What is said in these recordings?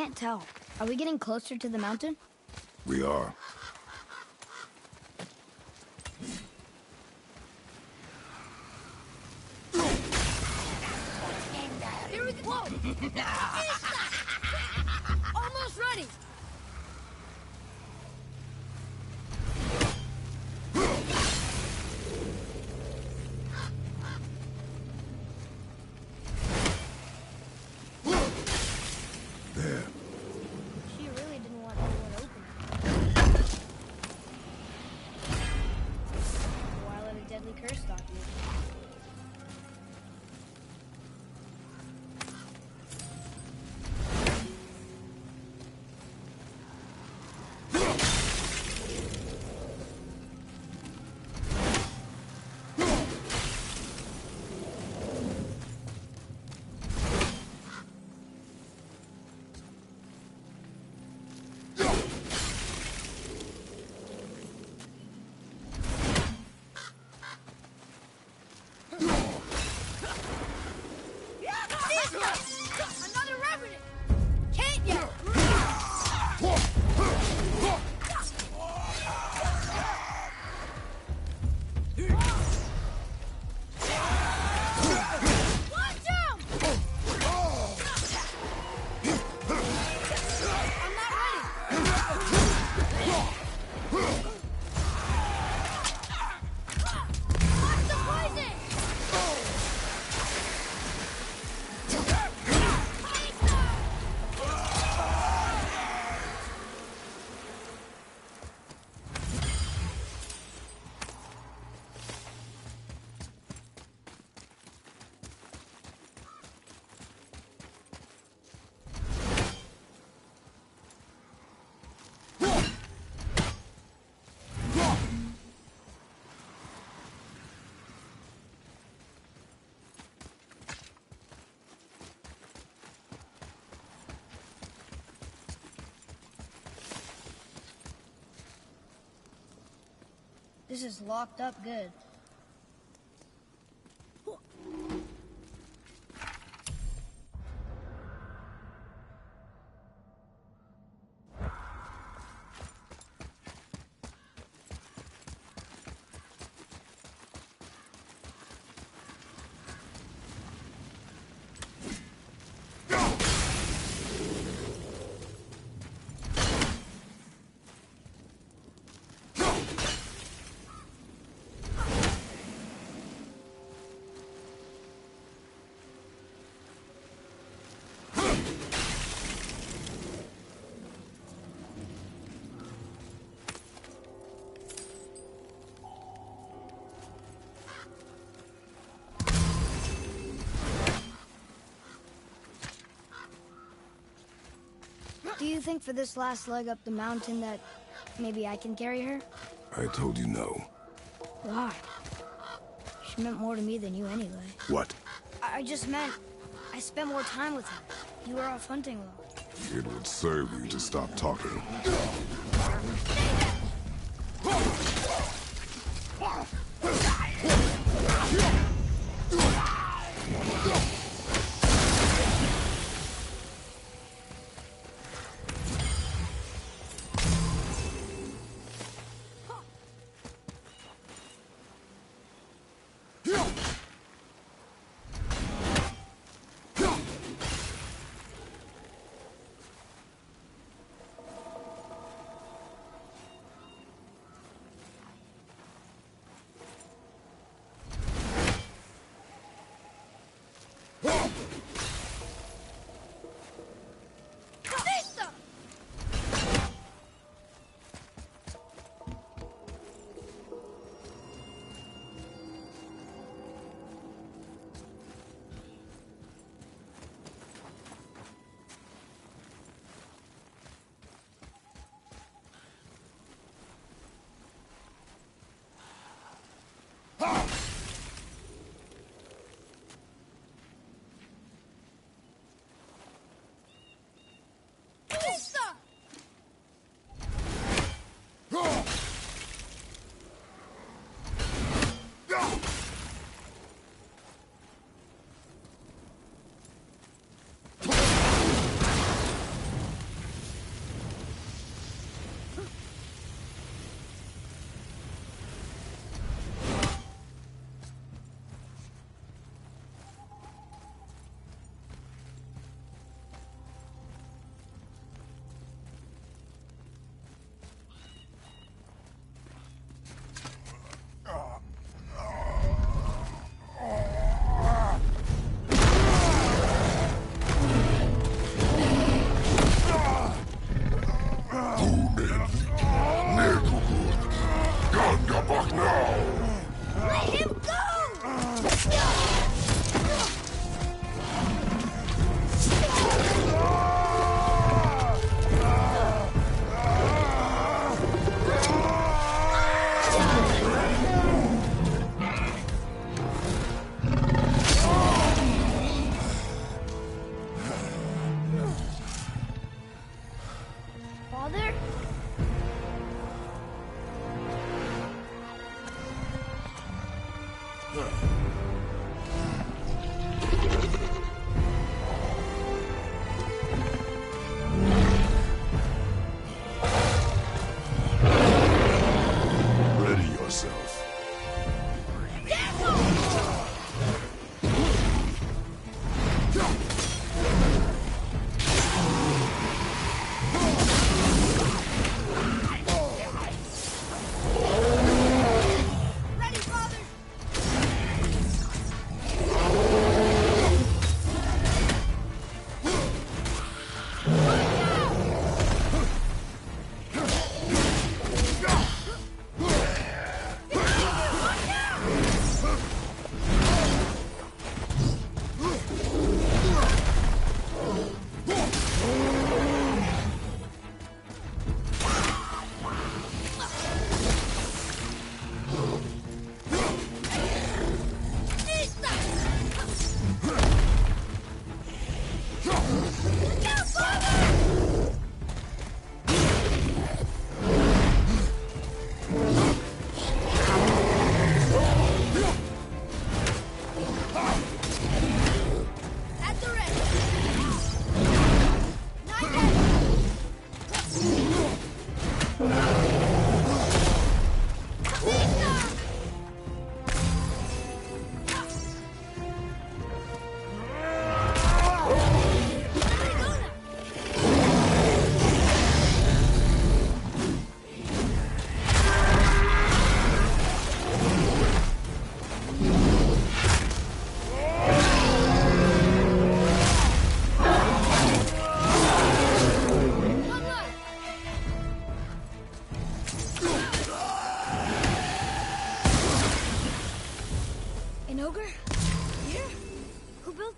can't tell. Are we getting closer to the mountain? We are. Here we go! Almost ready! There. She really didn't want anyone open it. Why let a deadly curse stop you? Another revenant! Can't you? Watch him! I'm not ready. Watch the poison! This is locked up good. Do you think for this last leg up the mountain that maybe I can carry her? I told you no. Why? She meant more to me than you anyway. What? I just meant I spent more time with her. You were off hunting though. It would serve you to stop talking.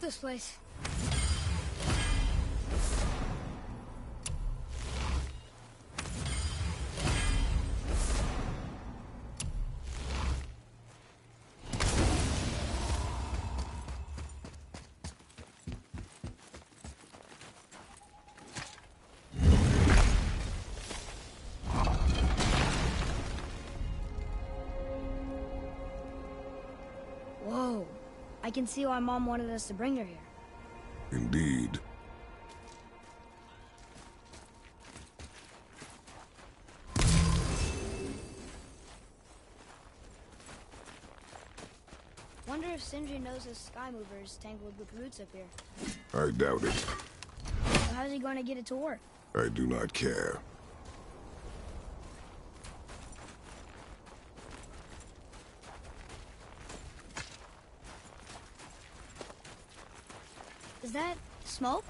this place. Whoa. I can see why Mom wanted us to bring her here. Indeed. Wonder if Sindri knows the sky mover is tangled with roots up here. I doubt it. So how's he going to get it to work? I do not care. Is that smoke?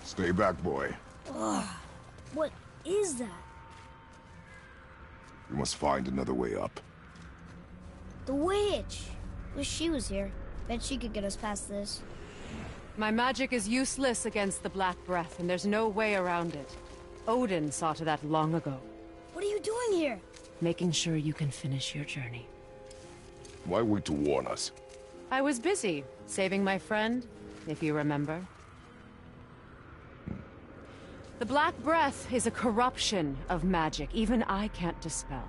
Stay back, boy. Ugh. What is that? We must find another way up. The witch! Wish she was here. Bet she could get us past this. My magic is useless against the Black Breath, and there's no way around it. Odin saw to that long ago. What are you doing here? Making sure you can finish your journey. Why wait to warn us? I was busy, saving my friend, if you remember. The Black Breath is a corruption of magic even I can't dispel.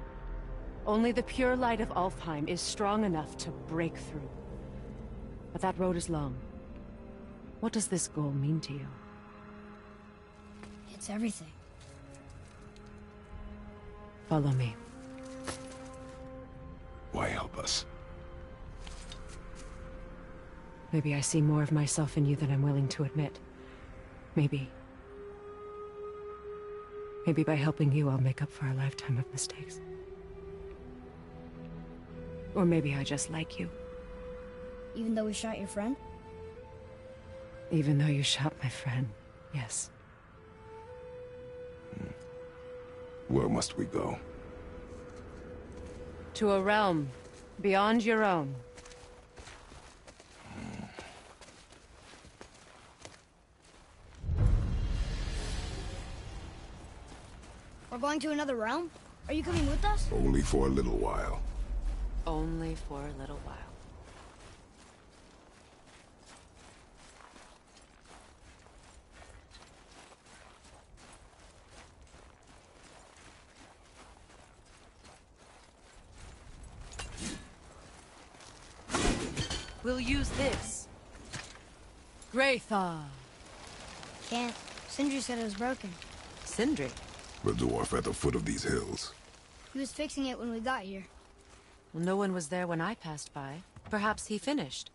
Only the pure light of Alfheim is strong enough to break through. But that road is long. What does this goal mean to you? It's everything. Follow me. Why help us? Maybe I see more of myself in you than I'm willing to admit. Maybe by helping you, I'll make up for a lifetime of mistakes. Or maybe I just like you. Even though we shot your friend? Even though you shot my friend, yes. Where must we go? To a realm beyond your own. We're going to another realm? Are you coming with us? Only for a little while. Only for a little while. We'll use this. Greythaw. Can't. Sindri said it was broken. Sindri. The dwarf at the foot of these hills. He was fixing it when we got here. Well, no one was there when I passed by. Perhaps he finished.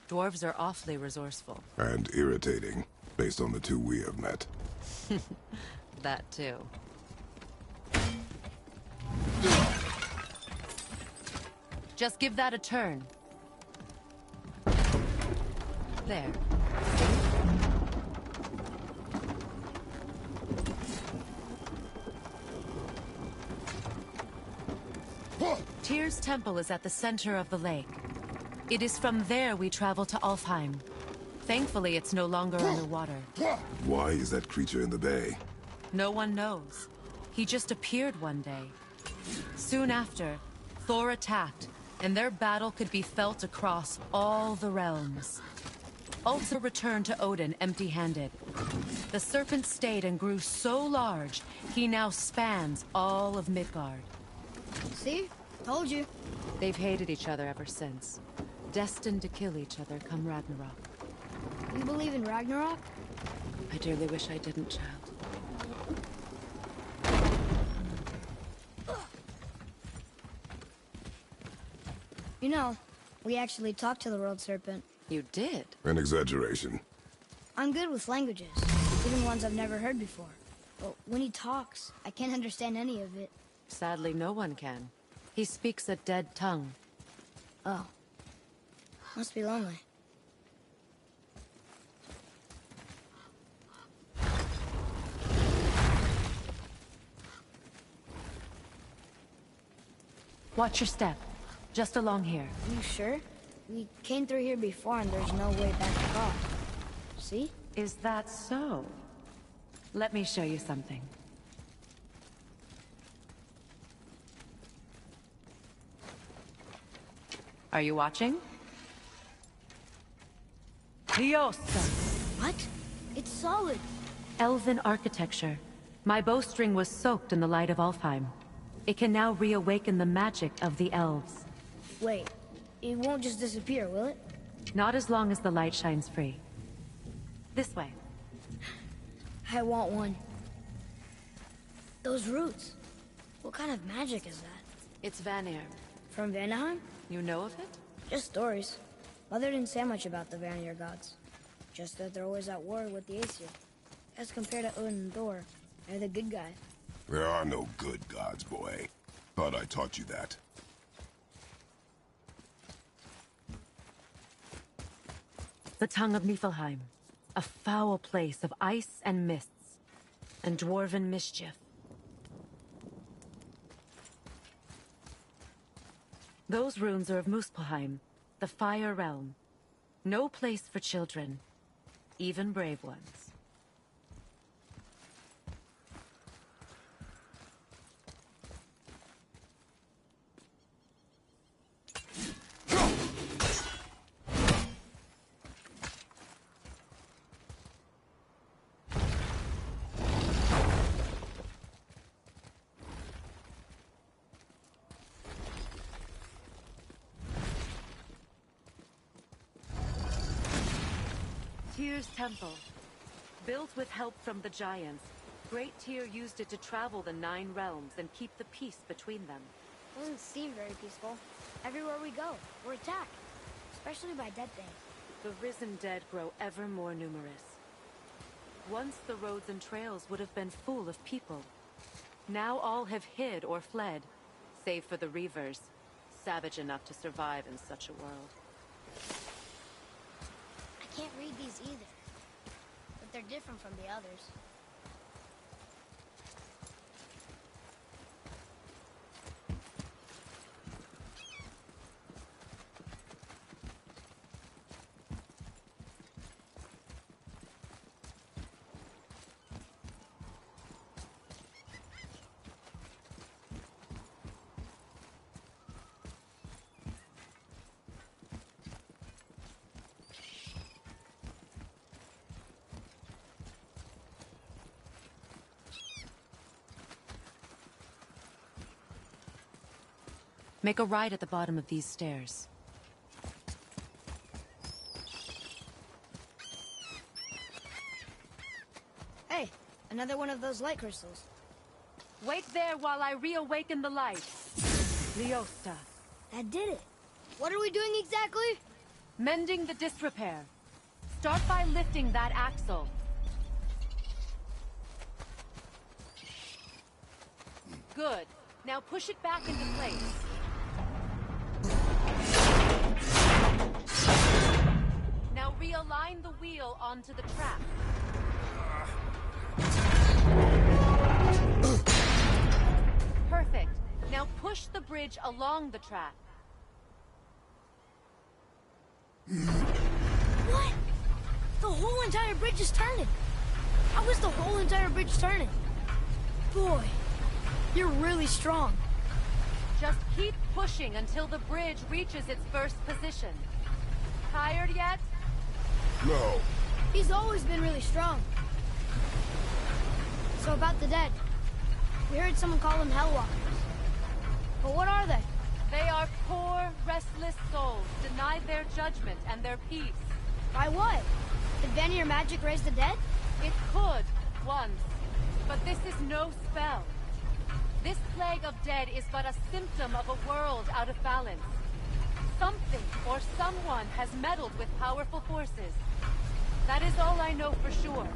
Dwarves are awfully resourceful. And irritating, based on the two we have met. That too. Just give that a turn. There. Tyr's temple is at the center of the lake. It is from there we travel to Alfheim. Thankfully, it's no longer underwater. Why is that creature in the bay? No one knows. He just appeared one day. Soon after, Thor attacked, and their battle could be felt across all the realms. Ulsa returned to Odin empty-handed. The serpent stayed and grew so large, he now spans all of Midgard. See? Told you. They've hated each other ever since. Destined to kill each other come Ragnarok. You believe in Ragnarok? I dearly wish I didn't, child. You know, we actually talked to the World Serpent. You did? An exaggeration. I'm good with languages, even ones I've never heard before. But when he talks, I can't understand any of it. Sadly, no one can. He speaks a dead tongue. Oh. Must be lonely. Watch your step. Just along here. You sure? We came through here before and there's no way back across. See? Is that so? Let me show you something. Are you watching? Liosta! What? It's solid. Elven architecture. My bowstring was soaked in the light of Alfheim. It can now reawaken the magic of the elves. Wait, it won't just disappear, will it? Not as long as the light shines free. This way. I want one. Those roots. What kind of magic is that? It's Vanir. From Vanaheim? You know of it? Just stories. Mother didn't say much about the Vanir gods. Just that they're always at war with the Aesir. As compared to Odin and Thor, they're the good guys. There are no good gods, boy. Thought I taught you that. The tongue of Niflheim. A foul place of ice and mists. And dwarven mischief. Those runes are of Muspelheim, the Fire Realm. No place for children, even brave ones. Tyr's temple. Built with help from the giants, Great Tyr used it to travel the 9 realms and keep the peace between them. Doesn't seem very peaceful. Everywhere we go, we're attacked. Especially by dead things. The risen dead grow ever more numerous. Once the roads and trails would have been full of people. Now all have hid or fled, save for the Reavers, savage enough to survive in such a world. I can't read these either. But they're different from the others. Make a right at the bottom of these stairs. Hey, another one of those light crystals. Wait there while I reawaken the light. Liosta. That did it. What are we doing exactly? Mending the disrepair. Start by lifting that axle. Good. Now push it back into place. Now realign the wheel onto the track. Perfect. Now push the bridge along the track. What? The whole entire bridge is turning. How is the whole entire bridge turning? Boy, you're really strong. Just keep pushing until the bridge reaches its first position. Tired yet? No. He's always been really strong. So about the dead. We heard someone call them Hellwalkers. But what are they? They are poor, restless souls, denied their judgment and their peace. By what? Did Vanir magic raise the dead? It could, once. But this is no spell. This plague of dead is but a symptom of a world out of balance. Something or someone has meddled with powerful forces. That is all I know for sure.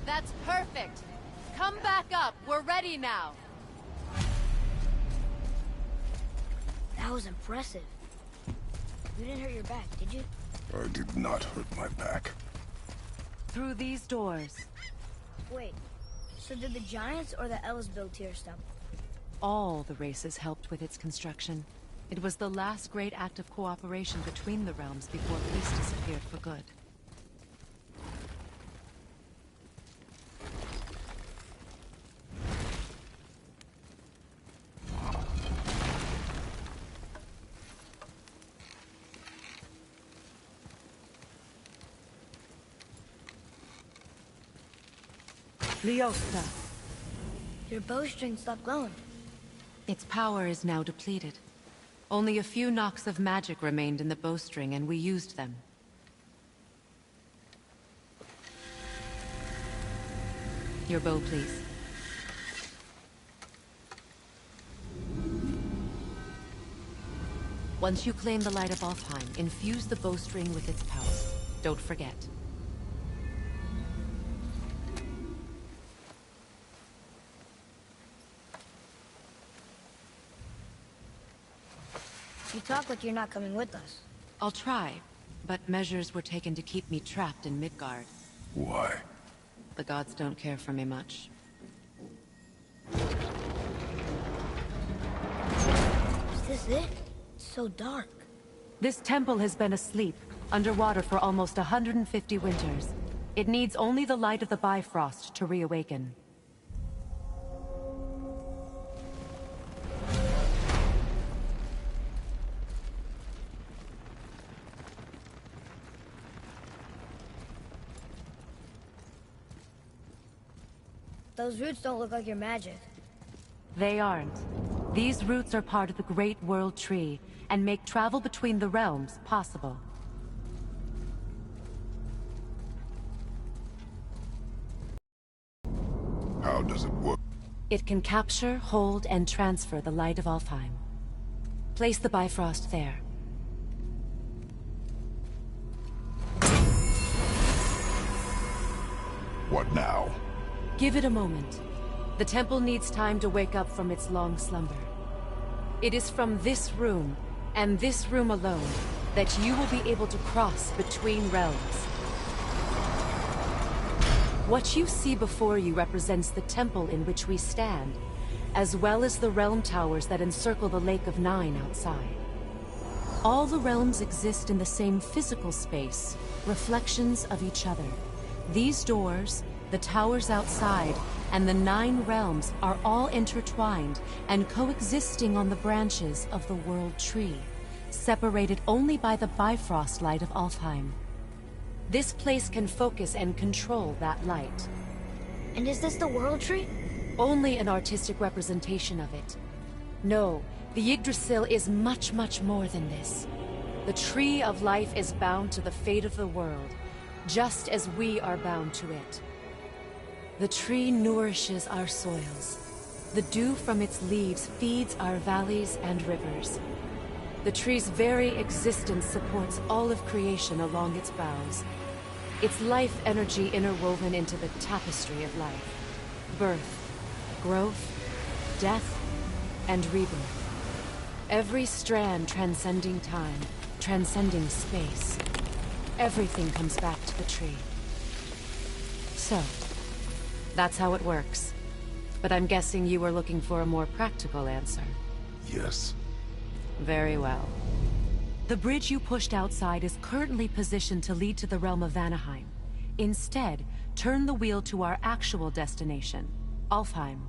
That's perfect. Come back up. We're ready now. That was impressive. You didn't hurt your back, did you? I did not hurt my back. Through these doors. Wait, so did the Giants or the Elves build Tyr's temple? All the races helped with its construction. It was the last great act of cooperation between the realms before peace disappeared for good. Lyosta. Your bowstring stopped glowing. Its power is now depleted. Only a few knocks of magic remained in the bowstring, and we used them. Your bow, please. Once you claim the Light of Alfheim, infuse the bowstring with its power. Don't forget. You talk like you're not coming with us. I'll try, but measures were taken to keep me trapped in Midgard. Why? The gods don't care for me much. Is this it? It's so dark. This temple has been asleep, underwater for almost 150 winters. It needs only the light of the Bifrost to reawaken. Those roots don't look like your magic. They aren't. These roots are part of the Great World Tree, and make travel between the realms possible. How does it work? It can capture, hold, and transfer the Light of Alfheim. Place the Bifrost there. What now? Give it a moment. The temple needs time to wake up from its long slumber. It is from this room, and this room alone, that you will be able to cross between realms. What you see before you represents the temple in which we stand, as well as the realm towers that encircle the Lake of Nine outside. All the realms exist in the same physical space, reflections of each other. These doors, the towers outside, and the 9 realms are all intertwined and coexisting on the branches of the World Tree, separated only by the Bifrost light of Alfheim. This place can focus and control that light. And is this the World Tree? Only an artistic representation of it. No, the Yggdrasil is much, much more than this. The Tree of Life is bound to the fate of the world, just as we are bound to it. The tree nourishes our soils. The dew from its leaves feeds our valleys and rivers. The tree's very existence supports all of creation along its boughs. Its life energy interwoven into the tapestry of life. Birth, growth, death, and rebirth. Every strand transcending time, transcending space. Everything comes back to the tree. So, that's how it works. But I'm guessing you were looking for a more practical answer. Yes. Very well. The bridge you pushed outside is currently positioned to lead to the realm of Vanaheim. Instead, turn the wheel to our actual destination, Alfheim.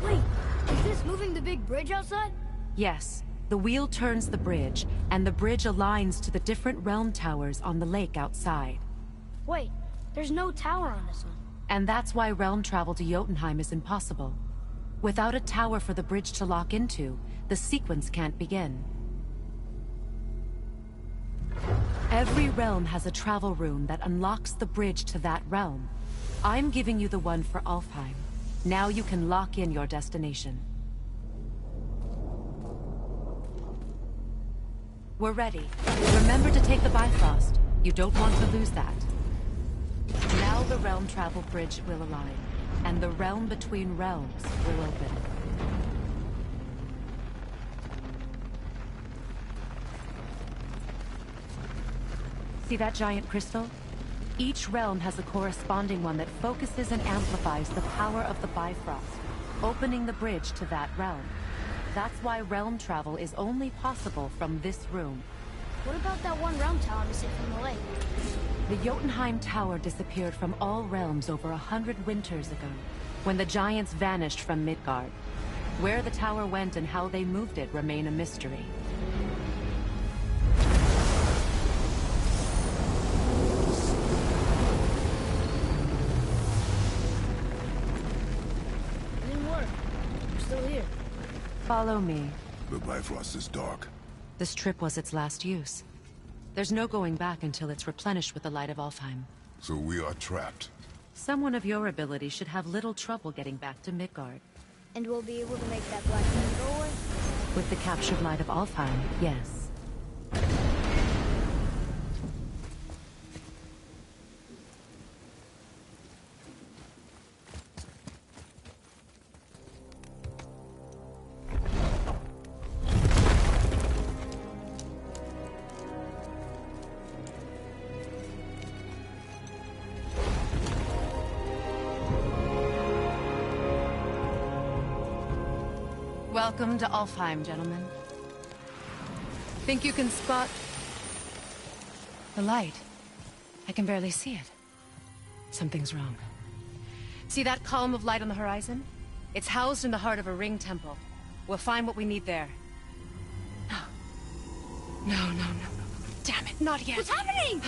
Wait, is this moving the big bridge outside? Yes, the wheel turns the bridge, and the bridge aligns to the different realm towers on the lake outside. Wait, there's no tower on this one. And that's why realm travel to Jotunheim is impossible. Without a tower for the bridge to lock into, the sequence can't begin. Every realm has a travel rune that unlocks the bridge to that realm. I'm giving you the one for Alfheim. Now you can lock in your destination. We're ready. Remember to take the Bifrost. You don't want to lose that. Now the realm travel bridge will align, and the realm between realms will open. See that giant crystal? Each realm has a corresponding one that focuses and amplifies the power of the Bifrost, opening the bridge to that realm. That's why realm travel is only possible from this room. What about that one realm tower missing from the lake? The Jotunheim Tower disappeared from all realms over 100 winters ago, when the giants vanished from Midgard. Where the tower went and how they moved it remain a mystery. It didn't work. We're still here. Follow me. The Bifrost is dark. This trip was its last use. There's no going back until it's replenished with the light of Alfheim. So we are trapped. Someone of your ability should have little trouble getting back to Midgard. And we'll be able to make that black thing go away? With the captured light of Alfheim, yes. Welcome to Alfheim, gentlemen. Think you can spot the light? I can barely see it. Something's wrong. See that column of light on the horizon? It's housed in the heart of a ring temple. We'll find what we need there. No. No. Damn it, not yet. What's happening?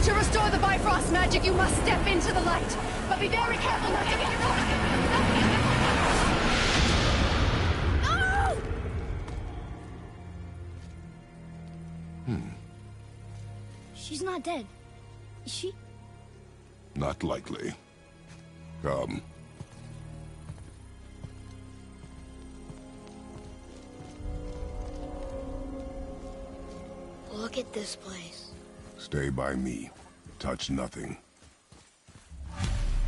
To restore the Bifrost magic, you must step into the light. But be very careful not to get your She's not dead. Is she? Not likely. Come. Look at this place. Stay by me. Touch nothing.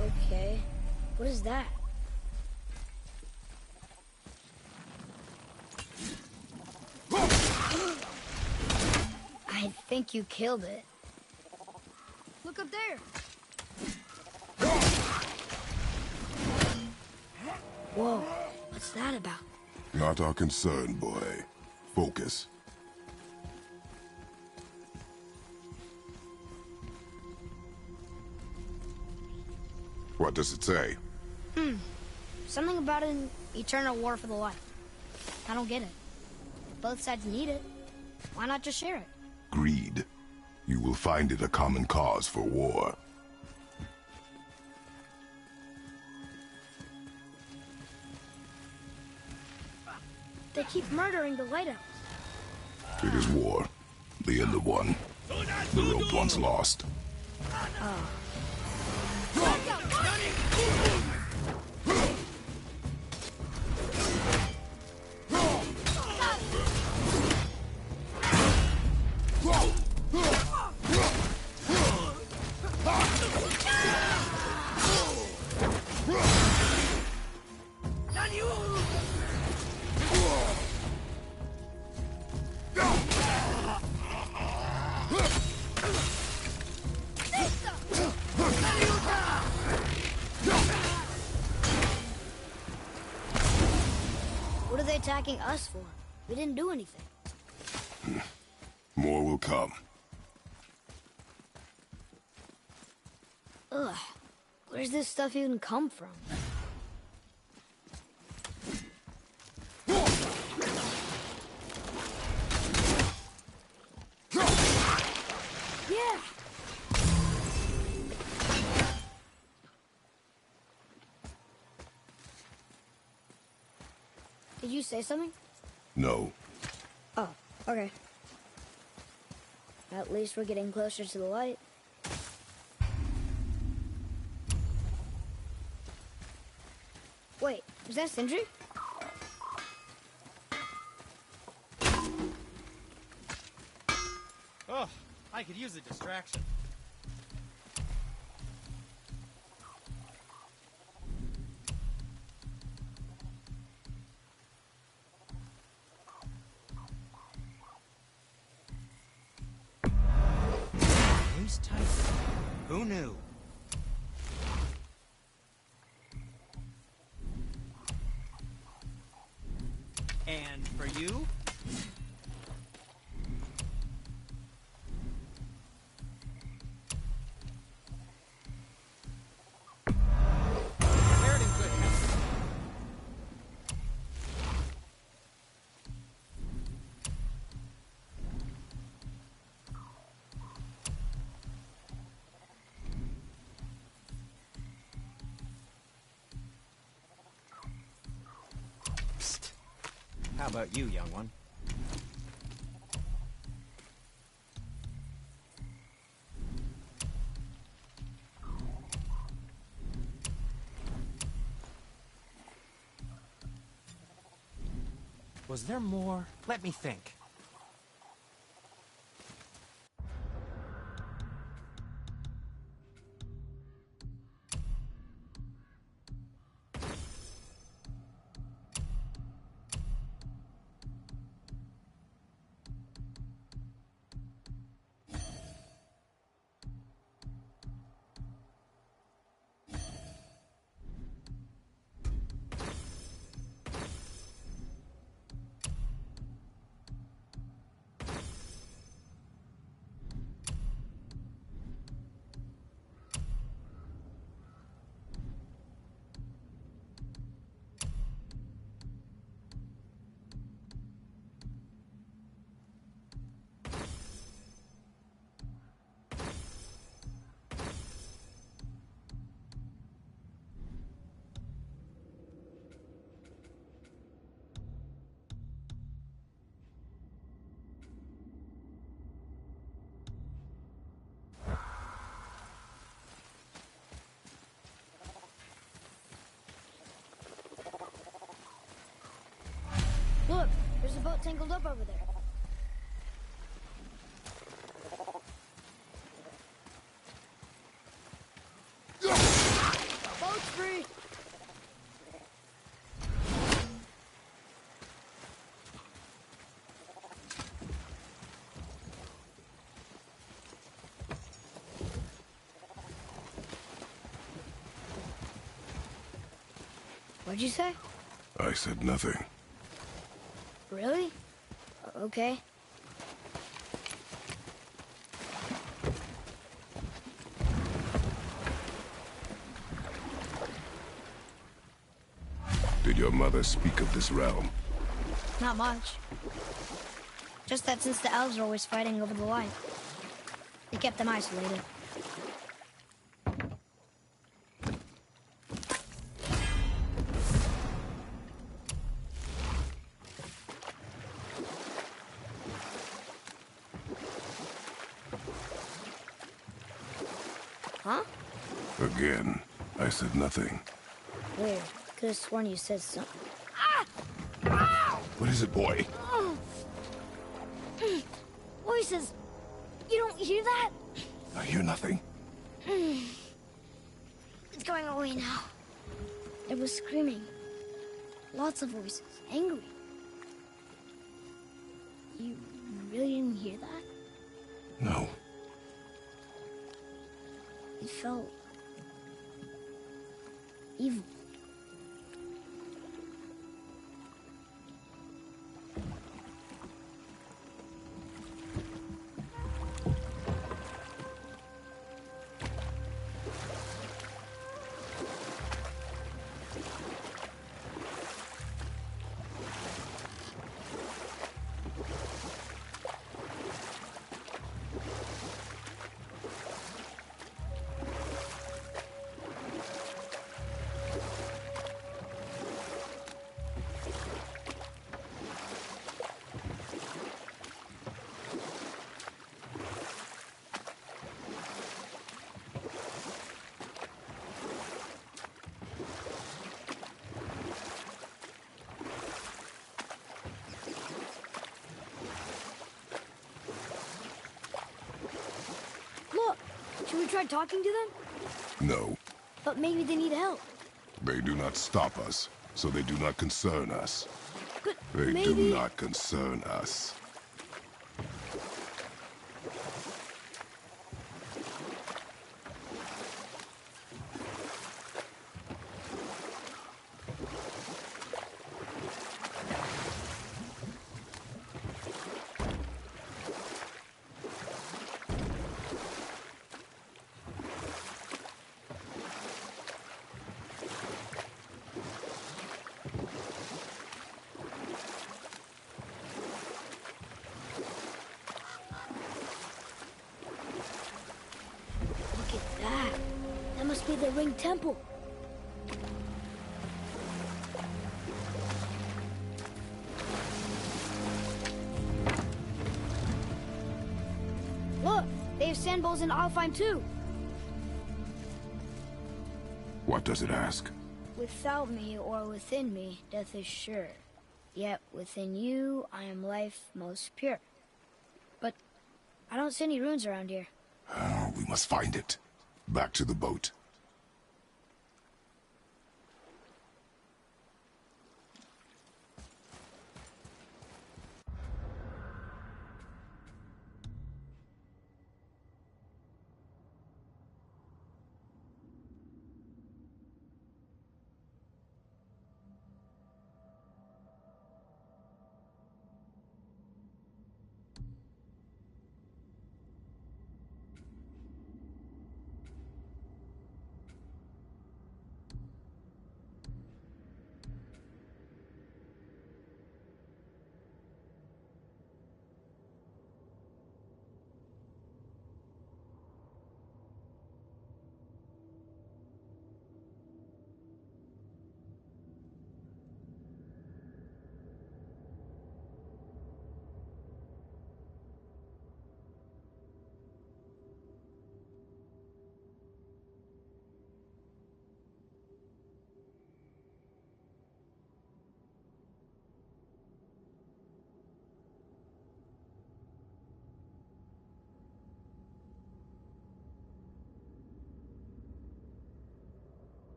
Okay. What is that? I think you killed it. Look up there. Whoa, what's that about? Not our concern, boy. Focus. What does it say? Something about an eternal war for the light. I don't get it. Both sides need it. Why not just share it? Greed. You will find it a common cause for war. They keep murdering the lighthouse. It is war. The end of one. The rope once lost. What are they attacking us for? We didn't do anything. More will come. Ugh. Where's this stuff even come from? Yeah! Did you say something? No. Oh, okay. At least we're getting closer to the light. Wait, was that Sindri? Oh, I could use a distraction. Who knew? And for you? Prepared in good health. Psst. How about you, young one? Was there more? Let me think. Look, there's a boat tangled up over there. Boat's free! What'd you say? I said nothing. Really? Okay. Did your mother speak of this realm? Not much. Just that since the elves are always fighting over the light, they kept them isolated. Huh? Again, I said nothing. Weird. Could have sworn you said something. What is it, boy? Voices! You don't hear that? I hear nothing. It's going away now. It was screaming. Lots of voices. Angry. You really didn't hear that? No. It felt evil. Look, should we try talking to them? No. But maybe they need help. They do not stop us, so they do not concern us. But They maybe... do not concern us. be the Ring Temple. Look, they have sand bowls in Alfheim too. What does it ask? Without me or within me, death is sure. Yet within you, I am life most pure. But I don't see any runes around here. We must find it. Back to the boat.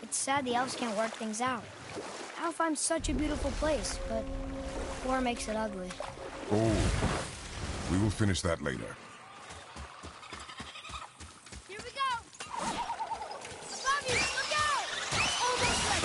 It's sad the elves can't work things out. Alfheim's such a beautiful place, but war makes it ugly. Oh, we will finish that later. Here we go! Above you! Look out! Almost like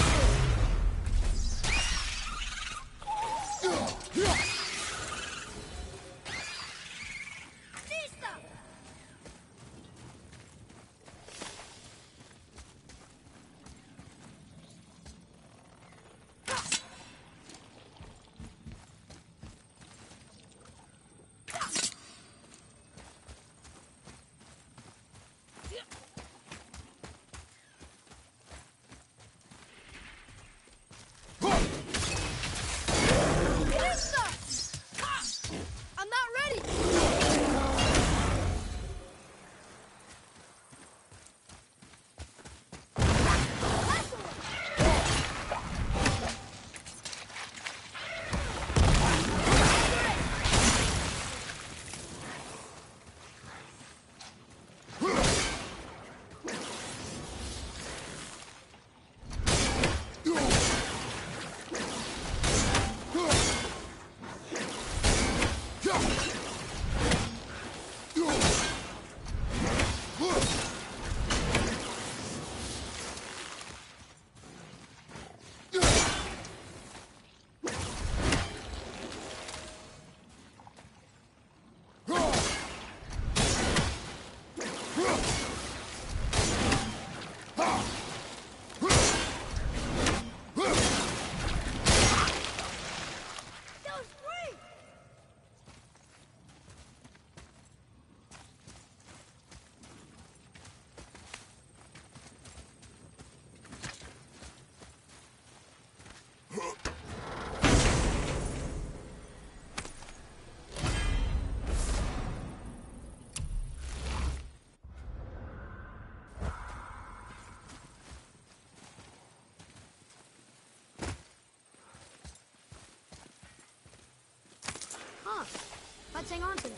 Let's hang on to it.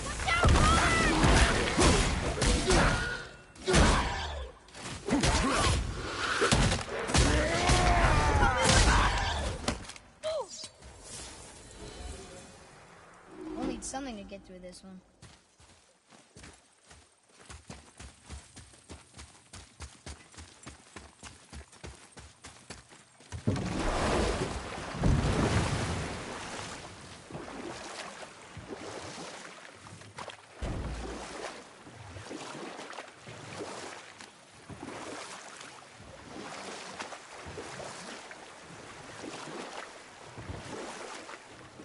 Watch out, Connor! get through this one.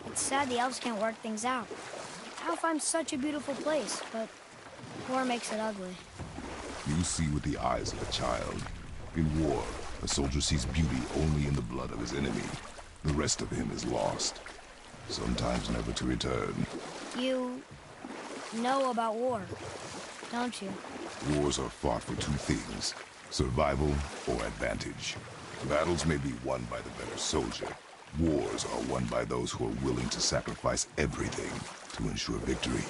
It's sad the elves can't work things out. Alfheim's such a beautiful place, but war makes it ugly. You see with the eyes of a child. In war, a soldier sees beauty only in the blood of his enemy. The rest of him is lost, sometimes never to return. You know about war, don't you? Wars are fought for two things, survival or advantage. Battles may be won by the better soldier. Wars are won by those who are willing to sacrifice everything to ensure victory.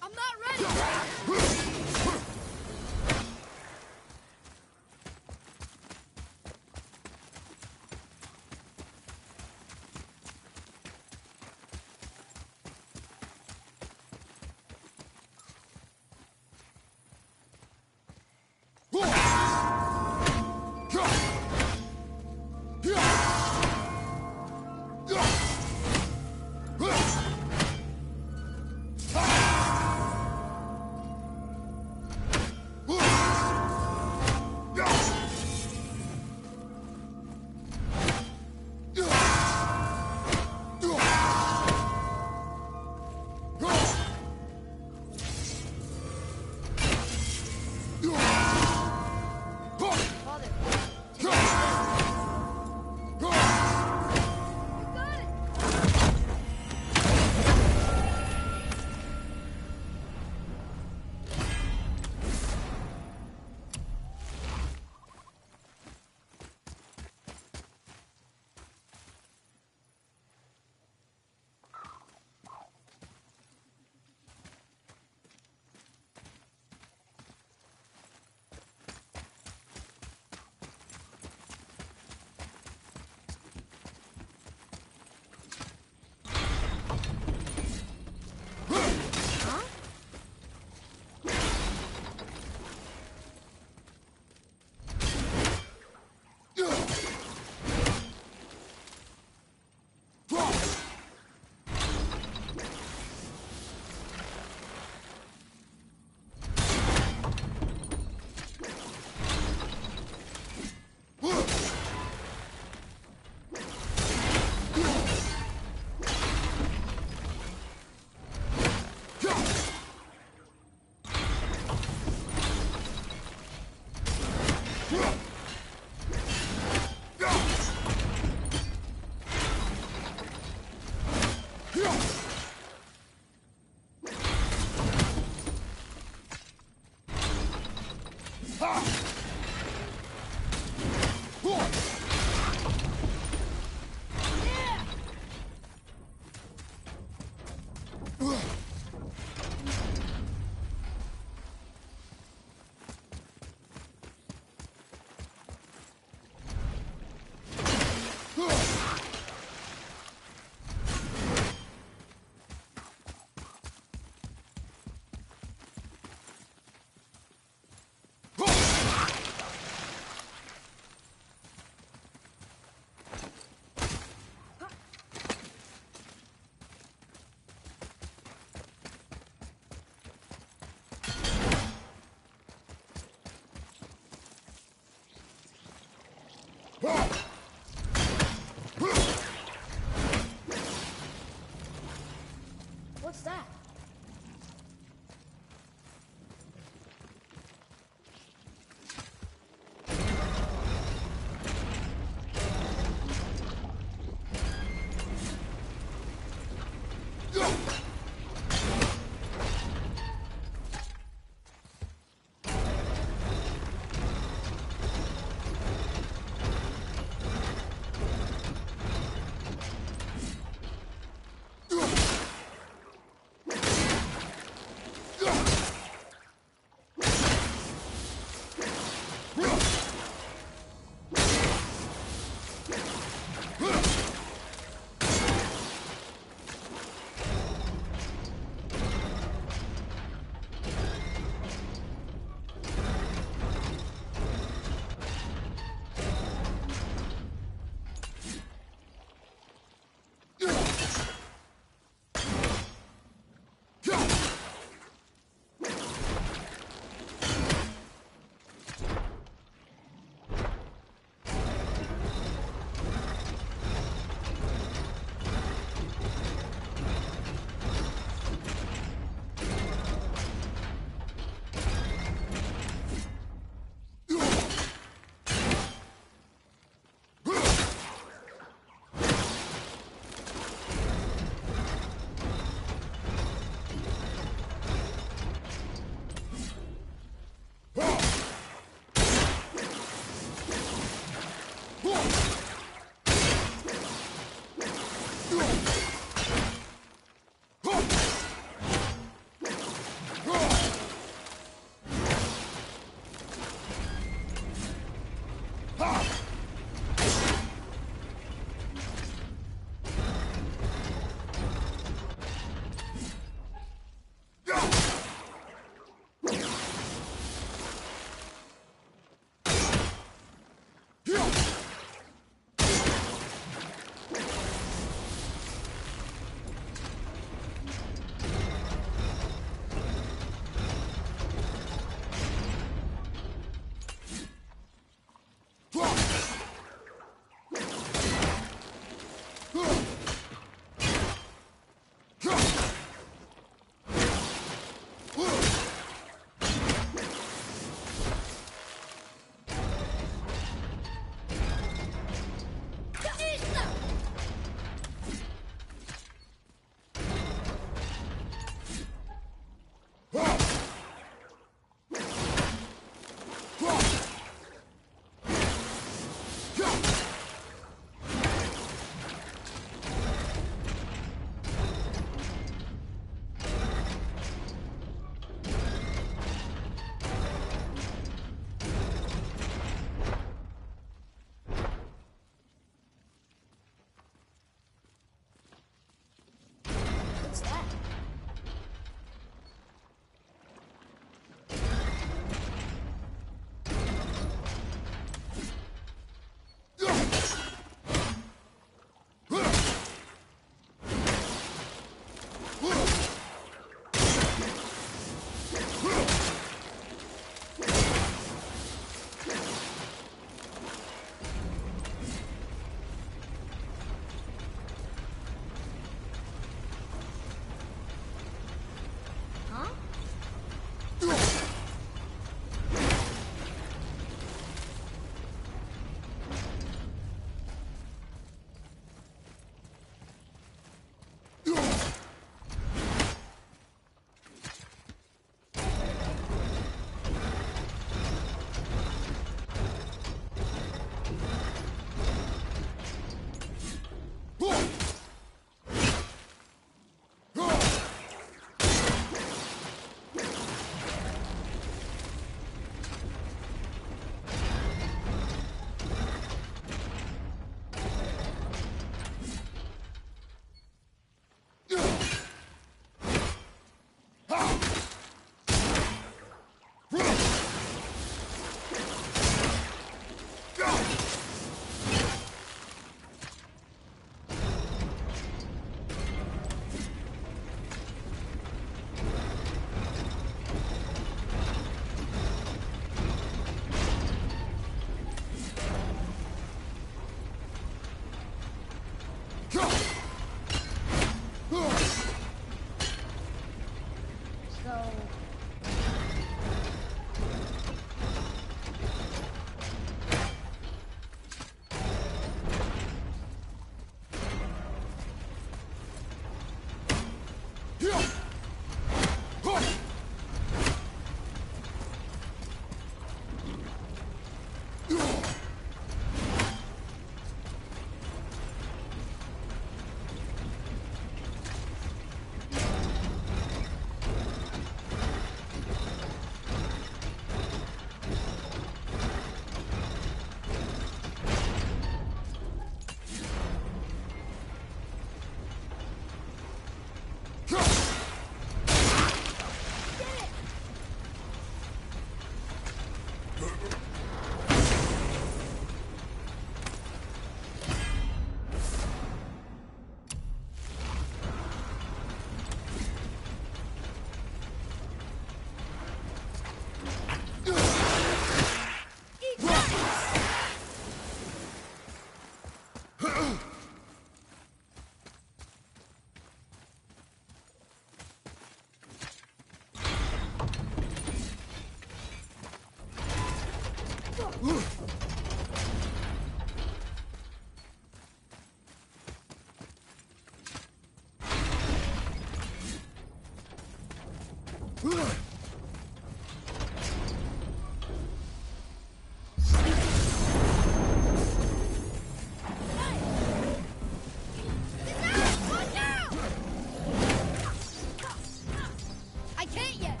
I can't yet.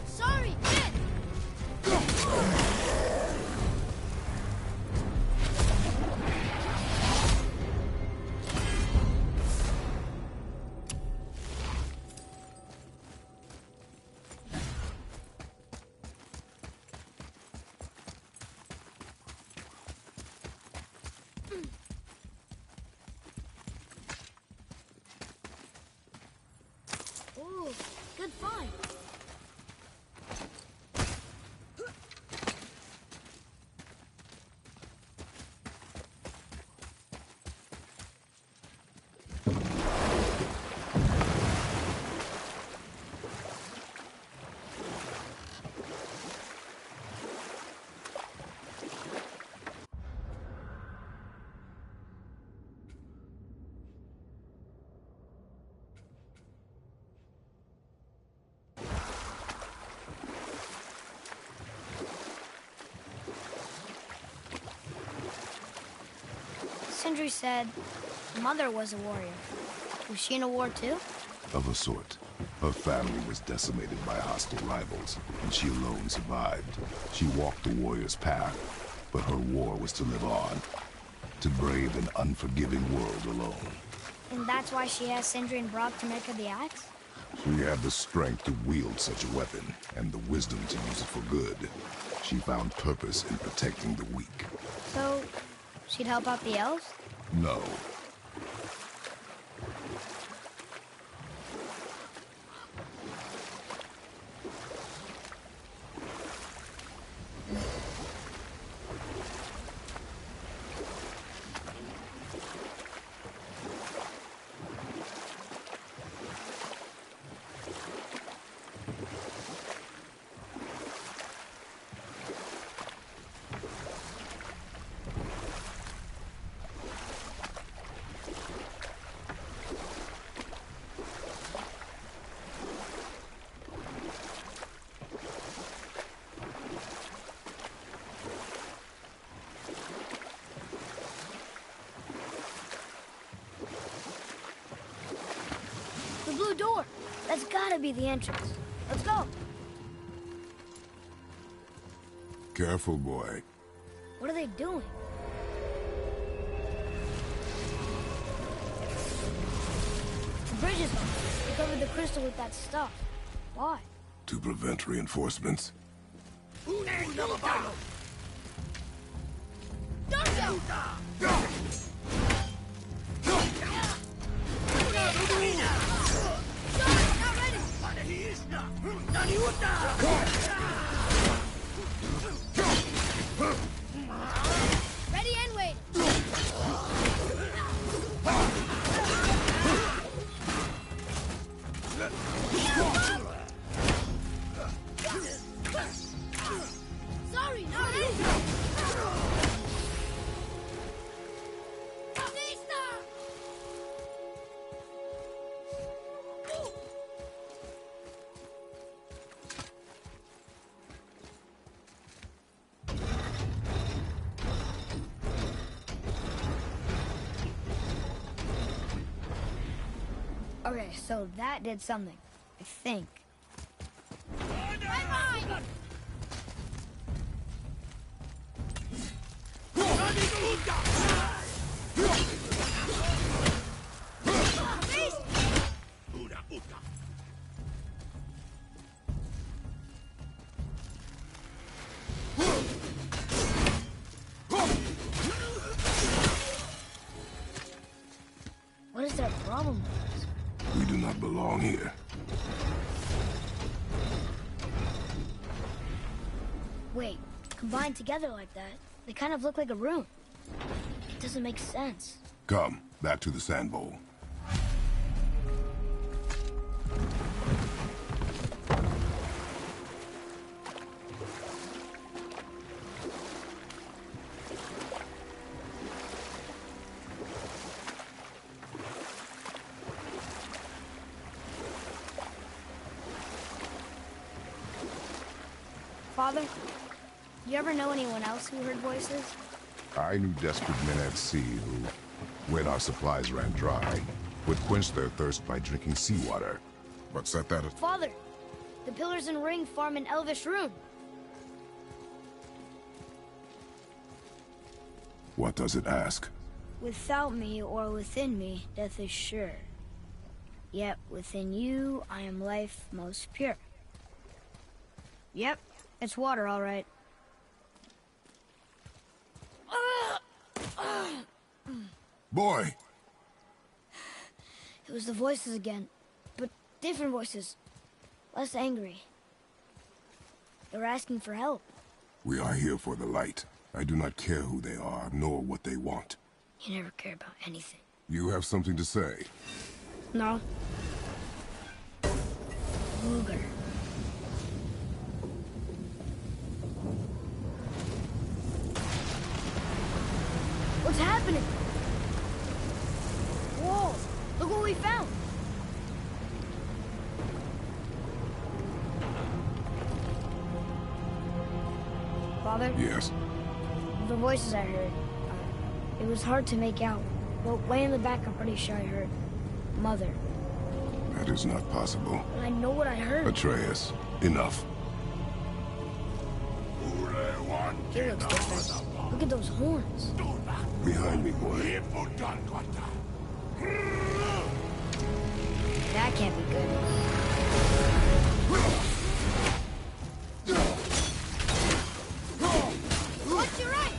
Sorry, kid. Ooh, good find. Sindri said Mother was a warrior. Was she in a war too? Of a sort. Her family was decimated by hostile rivals, and she alone survived. She walked the warrior's path, but her war was to live on, to brave an unforgiving world alone. And that's why she asked Sindri and Brok to make her the axe? She had the strength to wield such a weapon, and the wisdom to use it for good. She found purpose in protecting the weak. So, she'd help out the elves? No. The blue door. That's gotta be the entrance. Let's go. Careful, boy. What are they doing? The bridge is on. They covered the crystal with that stuff. Why? To prevent reinforcements. Ready and wait. Sorry, not ready. Okay, so that did something, I think. What is their problem with us? We do not belong here. Wait, combined together like that, they kind of look like a room. It doesn't make sense. Come, back to the sand bowl. Father, you ever know anyone else who heard voices? I knew desperate men at sea who, when our supplies ran dry, would quench their thirst by drinking seawater. But set that aside. Father, the Pillars and Ring farm an elvish rune. What does it ask? Without me or within me, death is sure. Yet within you, I am life most pure. Yep, it's water, all right. Boy! It was the voices again, but different voices. Less angry. They were asking for help. We are here for the light. I do not care who they are, nor what they want. You never care about anything. You have something to say? No. Luger. What's happening? Whoa! Look what we found! Father? Yes. The voices I heard. It was hard to make out. But way in the back, I'm pretty sure I heard Mother. That is not possible. But I know what I heard. Atreus, enough. He looks different. Look at those horns. Behind me, boy. That can't be good. Watch your right!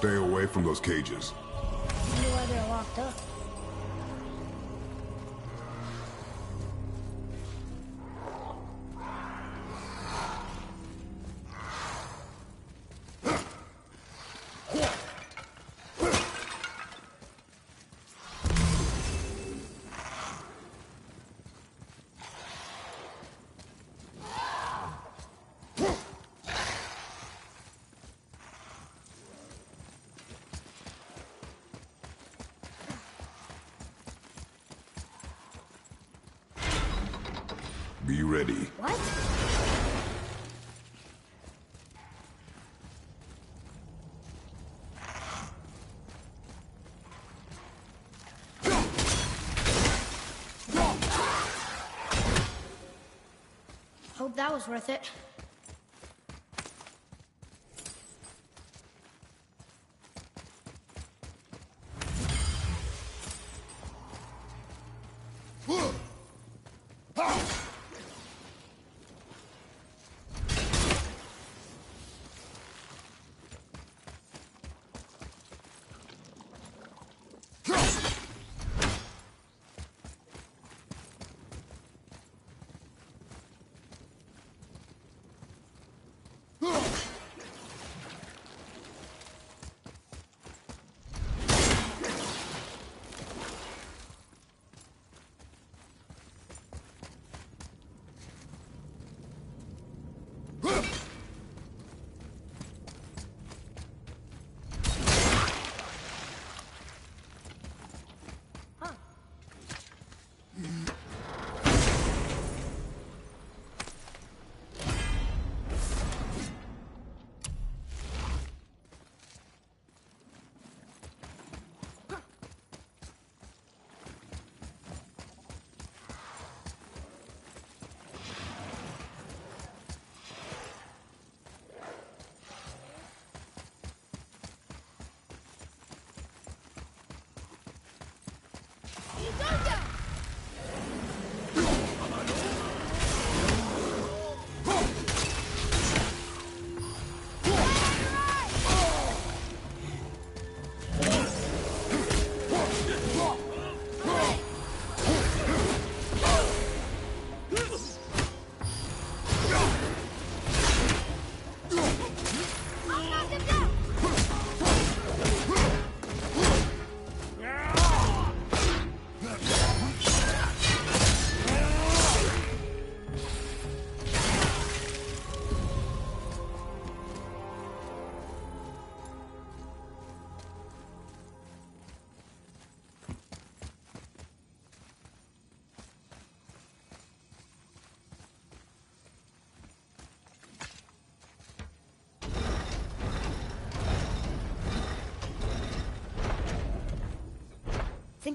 Stay away from those cages. I wonder why they're locked up. Be ready. What? Hope that was worth it.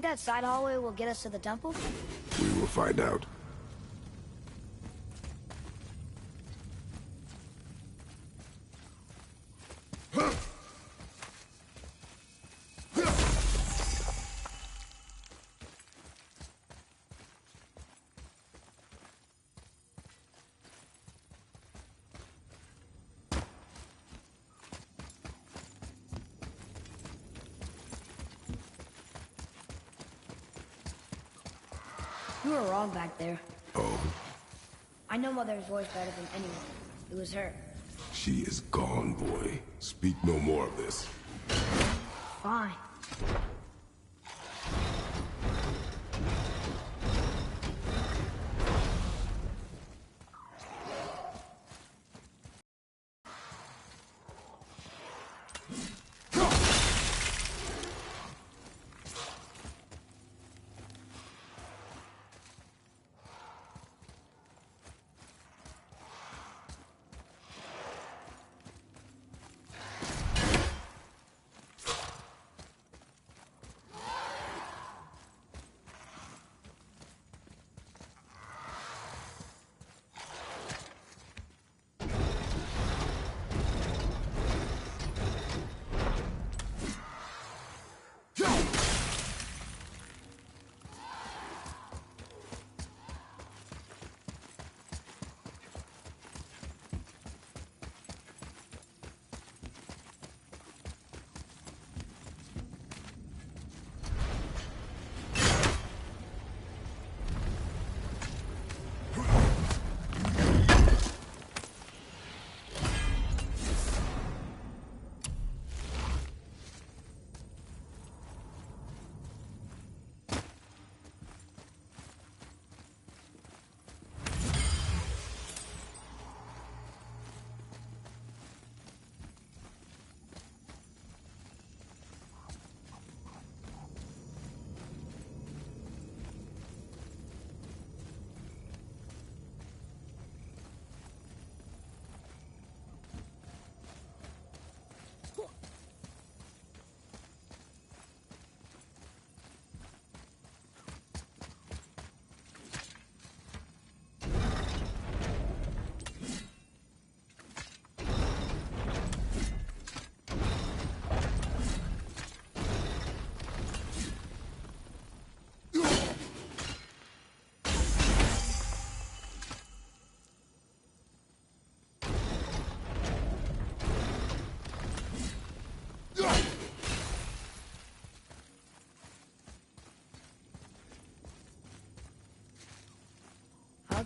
think that side hallway will get us to the temple? We will find out. You were wrong back there. Oh? I know Mother's voice better than anyone. It was her. She is gone, boy. Speak no more of this. Fine.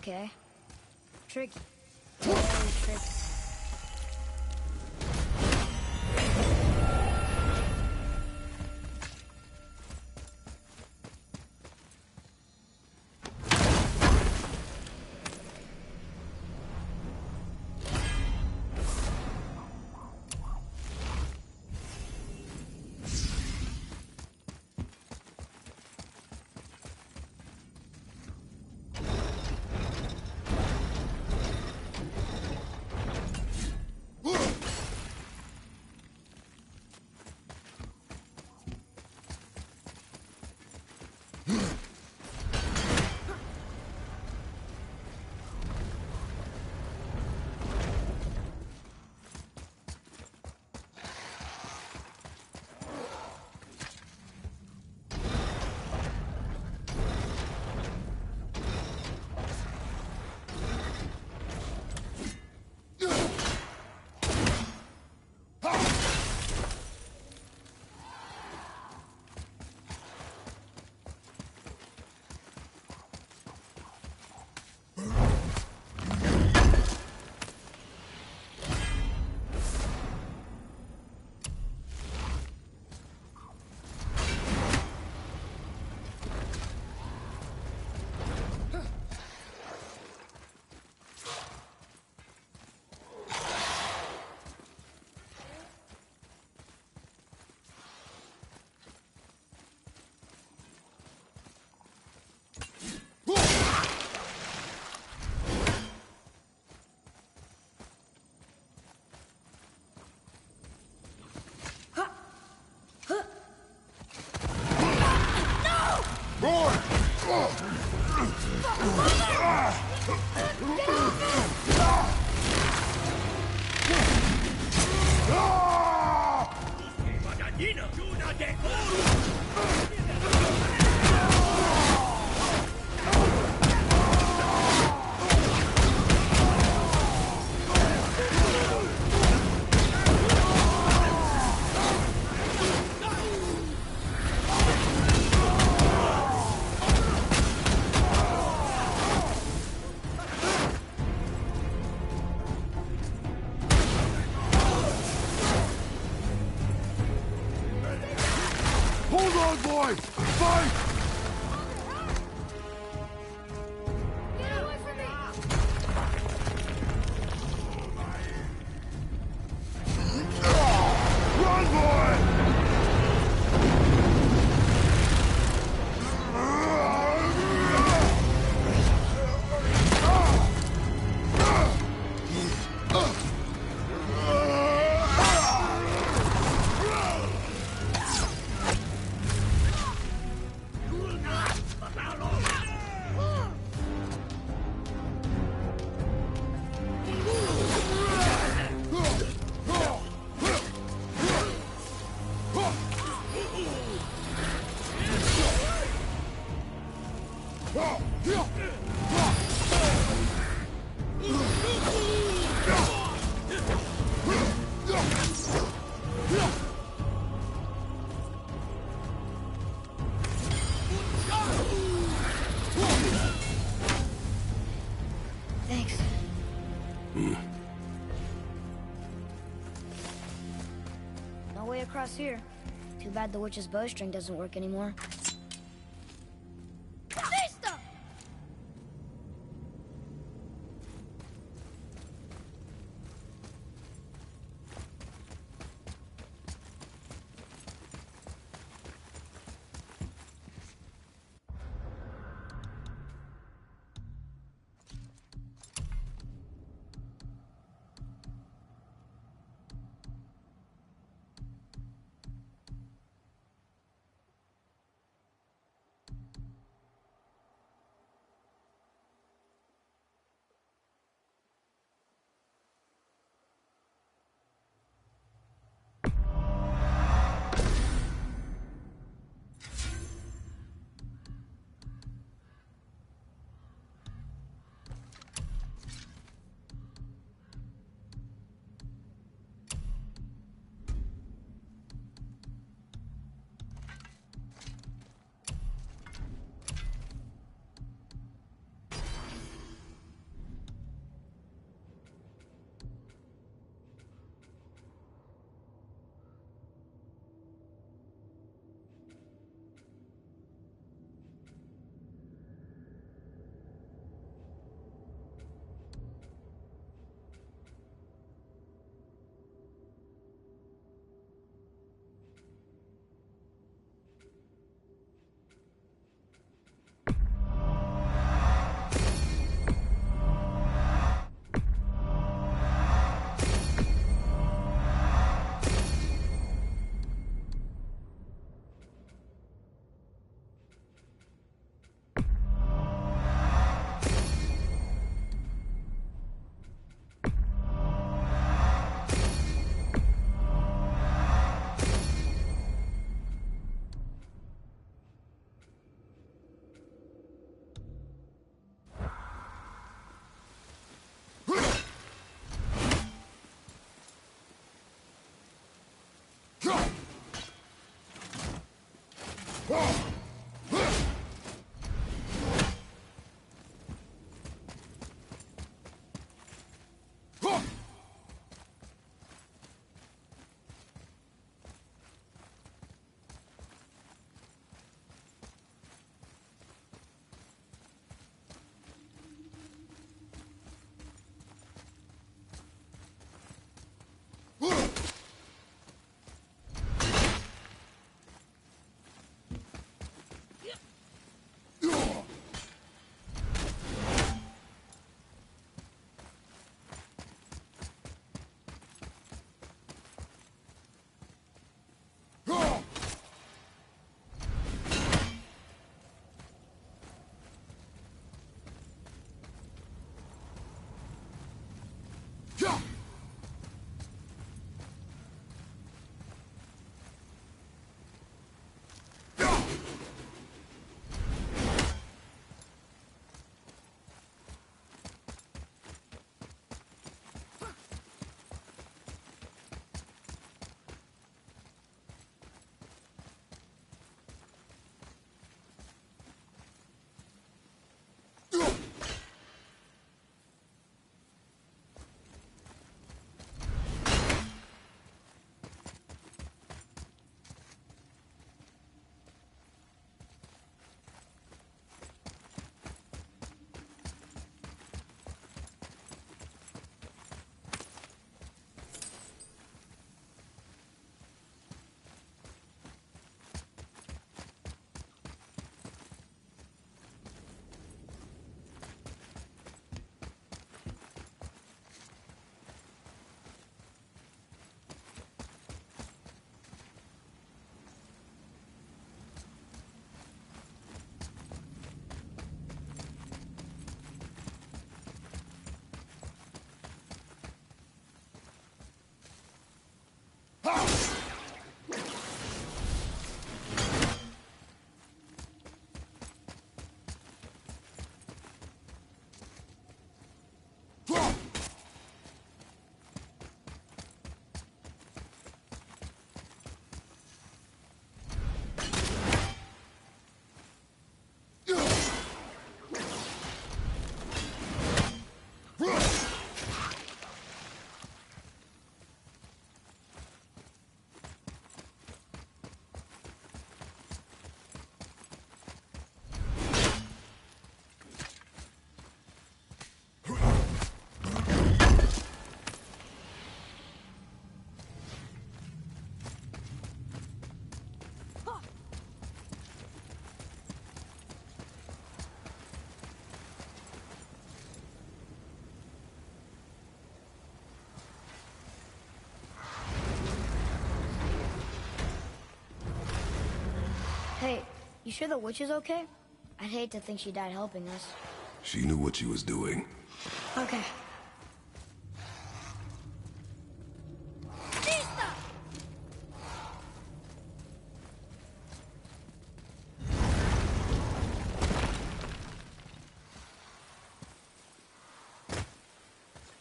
Okay. Tricky. Very tricky. Hold on, boys! Fight! Get away from me! Run, boy! Thanks. No way across here. Too bad the witch's bowstring doesn't work anymore. Vista! Hey, you sure the witch is okay? I'd hate to think she died helping us. She knew what she was doing. Okay.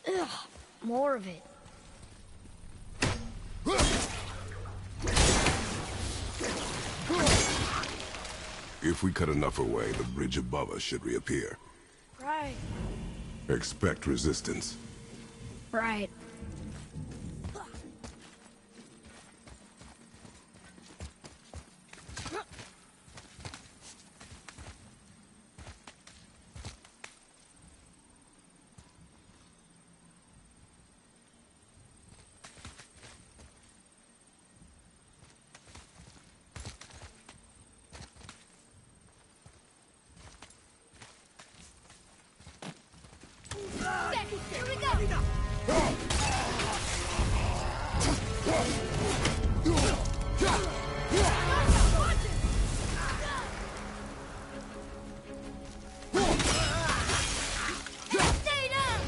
Ugh, more of it. If we cut enough away, the bridge above us should reappear. Right. Expect resistance. Right. Here we go! Stay down!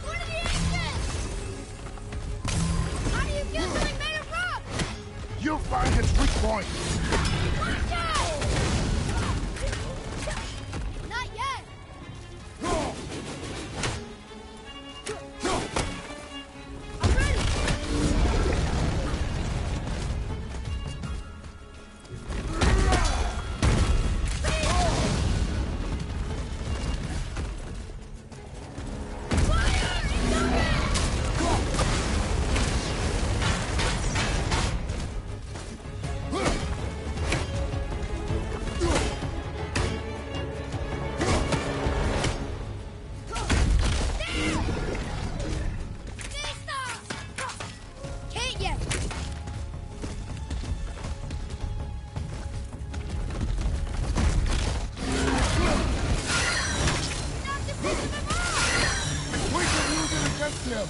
What are the exits? How do you kill something made of rock? You'll find its weak point. Watch out! Not yet! I'm ready! Can't yet! Not defeating them all! We can use it against him.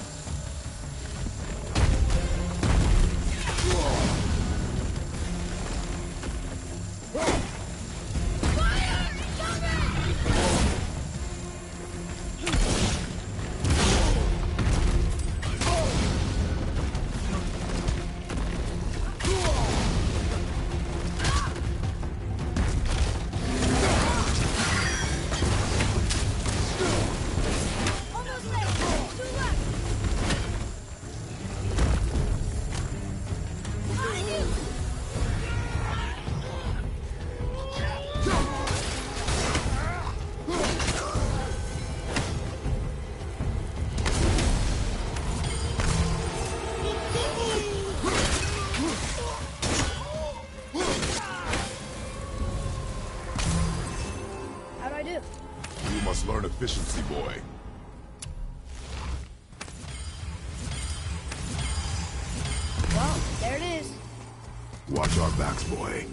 Fire! Coming! Almost there! Two left! Behind you! How'd I do? You must learn efficiency, boy. Well, there it is. Watch our backs, boy.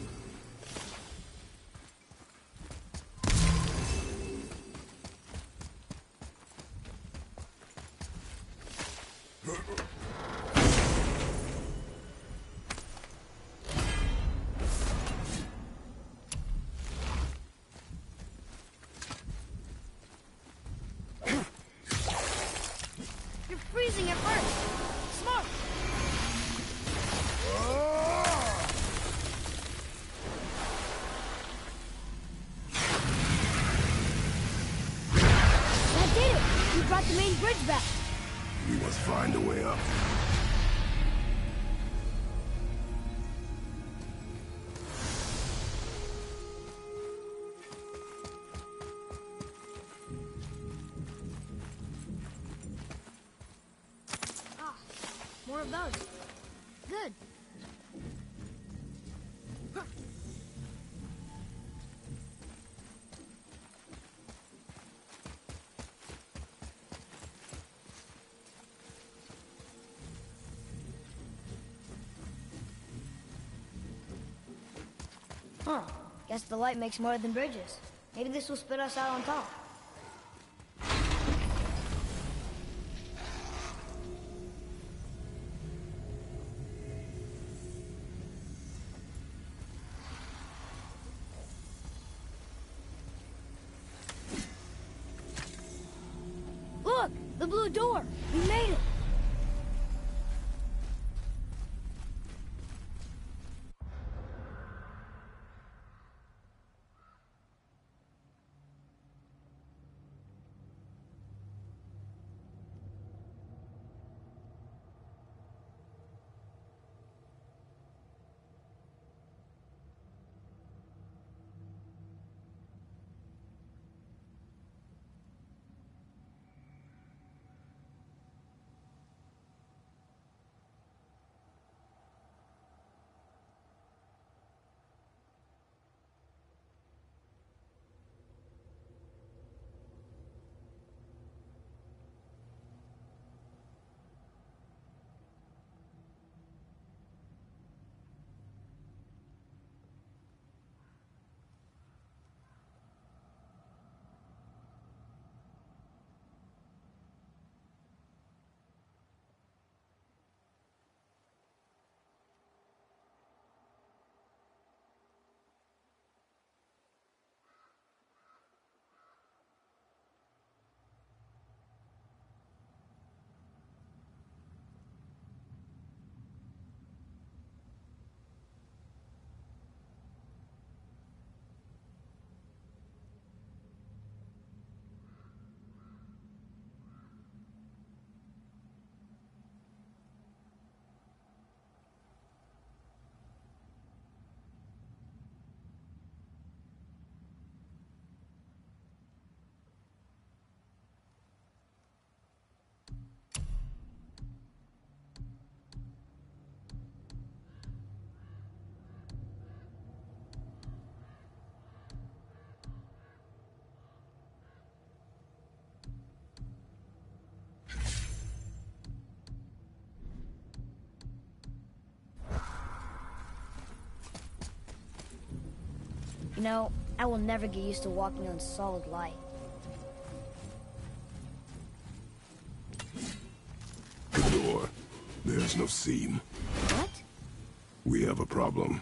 you brought the main bridge back. We must find a way up. Ah, more of those. Good. Huh. Guess the light makes more than bridges. Maybe this will spit us out on top. Look! The blue door! We made it! You know, I will never get used to walking on solid light. The door. There's no seam. What? We have a problem.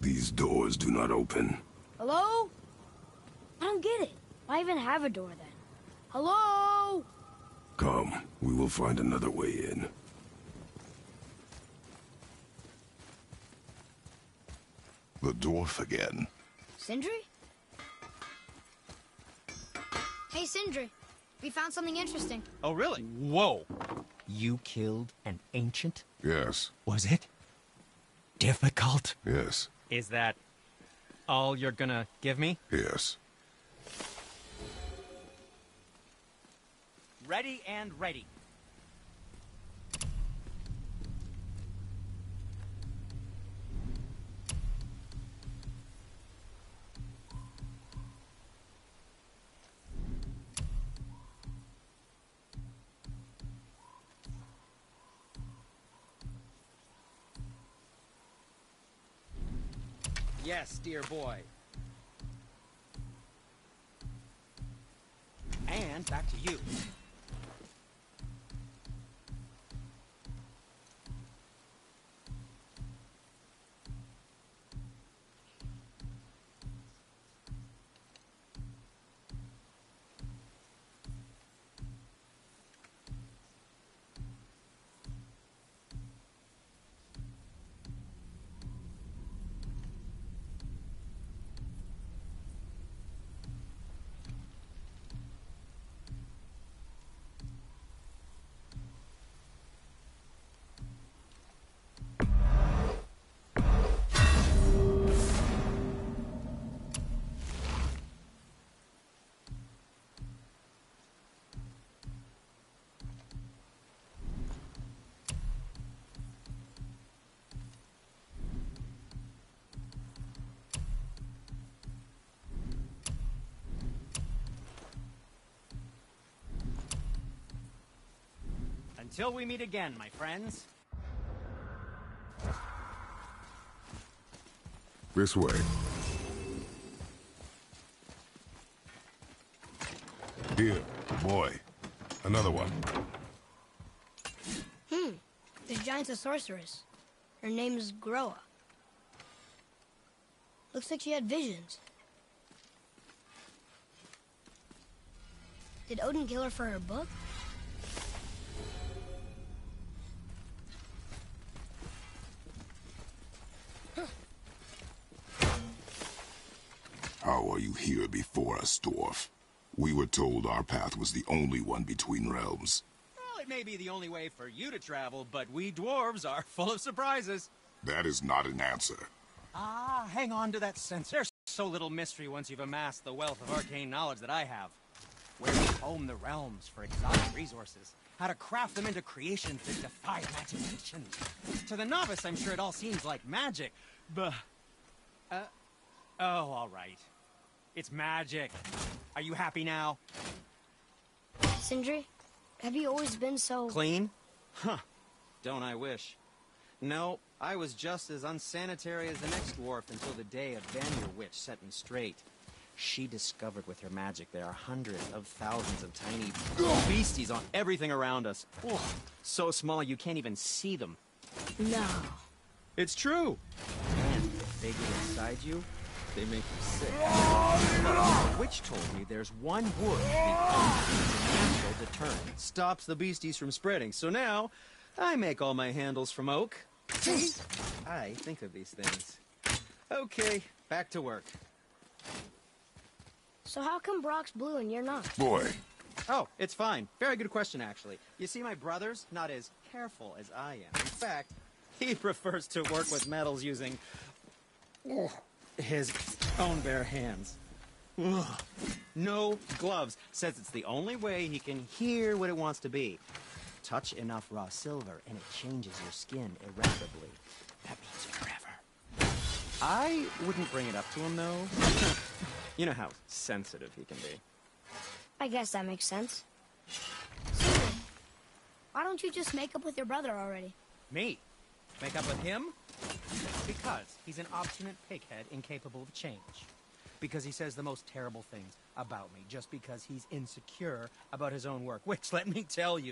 These doors do not open. Hello? I don't get it. Why even have a door then? Hello? Come, we will find another way in. The dwarf again. Sindri? Hey, Sindri. We found something interesting. Oh, really? Whoa. You killed an ancient? Yes, Was it difficult? yes, Is that all you're gonna give me? yes. Ready and ready. Yes, dear boy. And back to you. Until we meet again, my friends. This way. Here, boy. Another one. This giant's a sorceress. Her name is Groa. Looks like she had visions. Did Odin kill her for her book? How are you here before us, dwarf? We were told our path was the only one between realms. Well, it may be the only way for you to travel, but we dwarves are full of surprises. That is not an answer. Ah, hang on to that sense. There's so little mystery once you've amassed the wealth of arcane knowledge that I have. Where to home the realms for exotic resources. How to craft them into creations that defy imagination. To the novice, I'm sure it all seems like magic, but... oh, all right. It's magic. Are you happy now? Sindri, have you always been so... Clean? Huh. Don't I wish. No, I was just as unsanitary as the next dwarf until the day a Vanir witch set me straight. She discovered with her magic there are hundreds of thousands of tiny beasties on everything around us. Oh, so small you can't even see them. No. It's true. And if they get inside you, they make you sick. The witch told me there's one wood the natural deterrent. Stops the beasties from spreading. So now, I make all my handles from oak. I think of these things. Okay, back to work. So how come Brock's blue and you're not? Boy, Oh, it's fine. Very good question, actually. You see, my brother's not as careful as I am. In fact, he prefers to work with metals using his own bare hands. Ugh. No gloves. Says it's the only way he can hear what it wants to be. Touch enough raw silver and it changes your skin irreparably. That means forever. I wouldn't bring it up to him, though. You know how sensitive he can be. I guess that makes sense. Sindri, why don't you just make up with your brother already? Me? Make up with him? Because he's an obstinate pighead incapable of change. Because he says the most terrible things about me, just because he's insecure about his own work, which, let me tell you...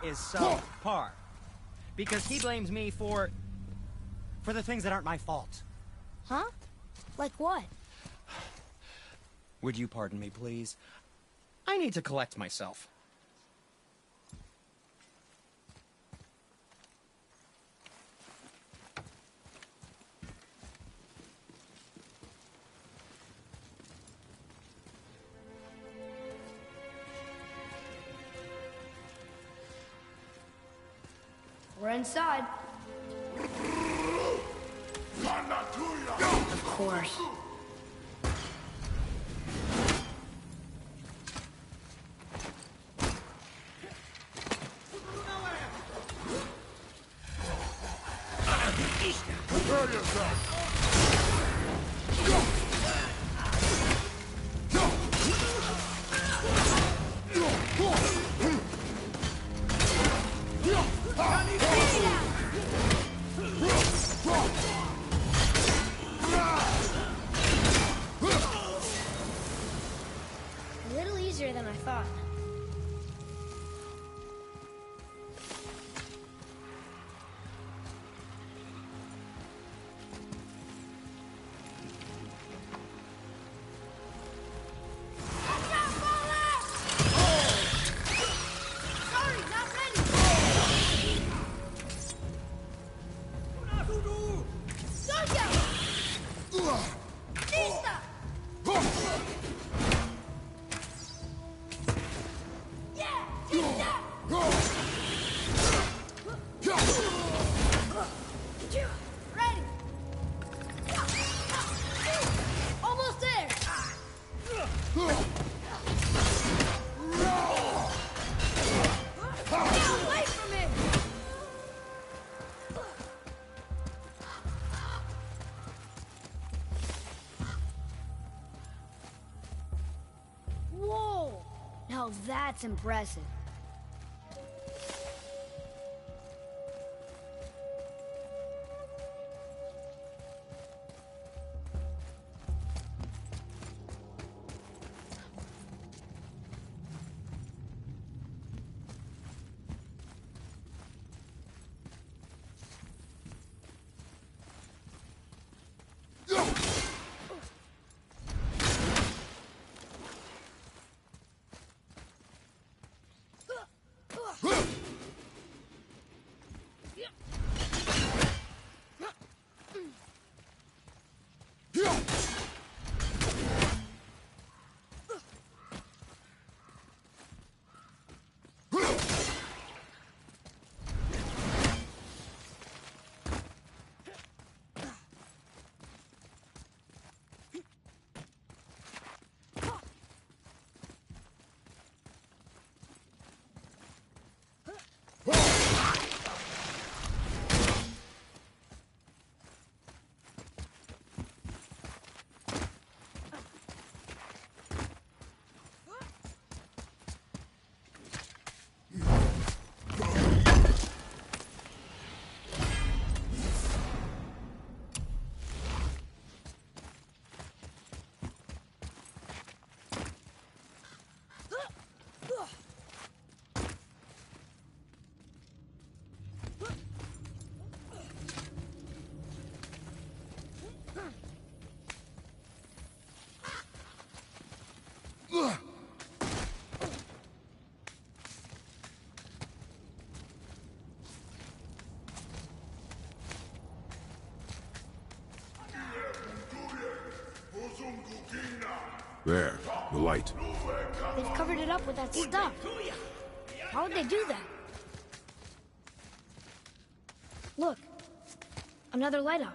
is subpar. Because he blames me for the things that aren't my fault. Huh? Like what? Would you pardon me, please? I need to collect myself. We're inside. Of course. Prepare yourself. Now that's impressive. There, the light. They've covered it up with that stuff. How would they do that? Look. Another light off.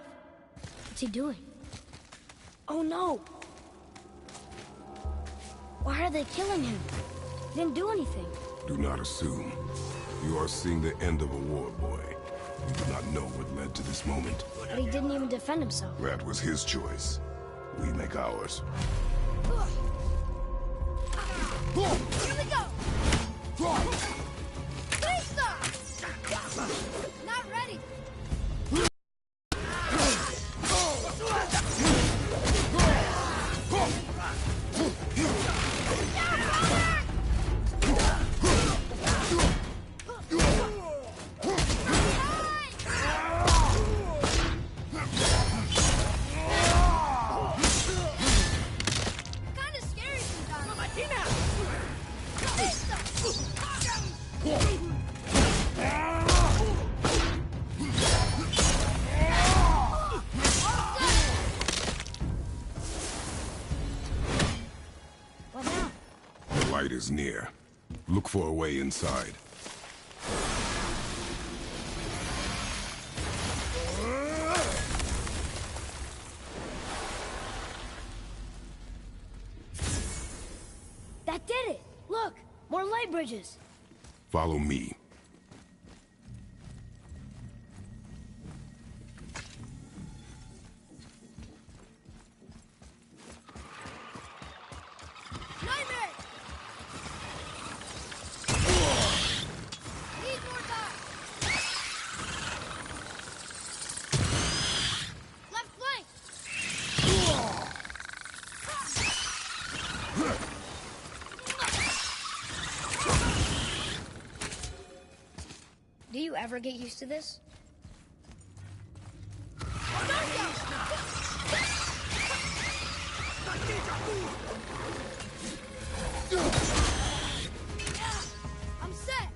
What's he doing? Oh no! Why are they killing him? He didn't do anything. Do not assume. You are seeing the end of a war, boy. You do not know what led to this moment. But he didn't even defend himself. That was his choice. We make ours. Here we go! Please stop! Not ready! Kinda scary sometimes. What now? The light is near. Look for a way inside. That did it! Look! More light bridges! Follow me. Nightmare! Need more time! Left flank! Do you ever get used to this? I'm set!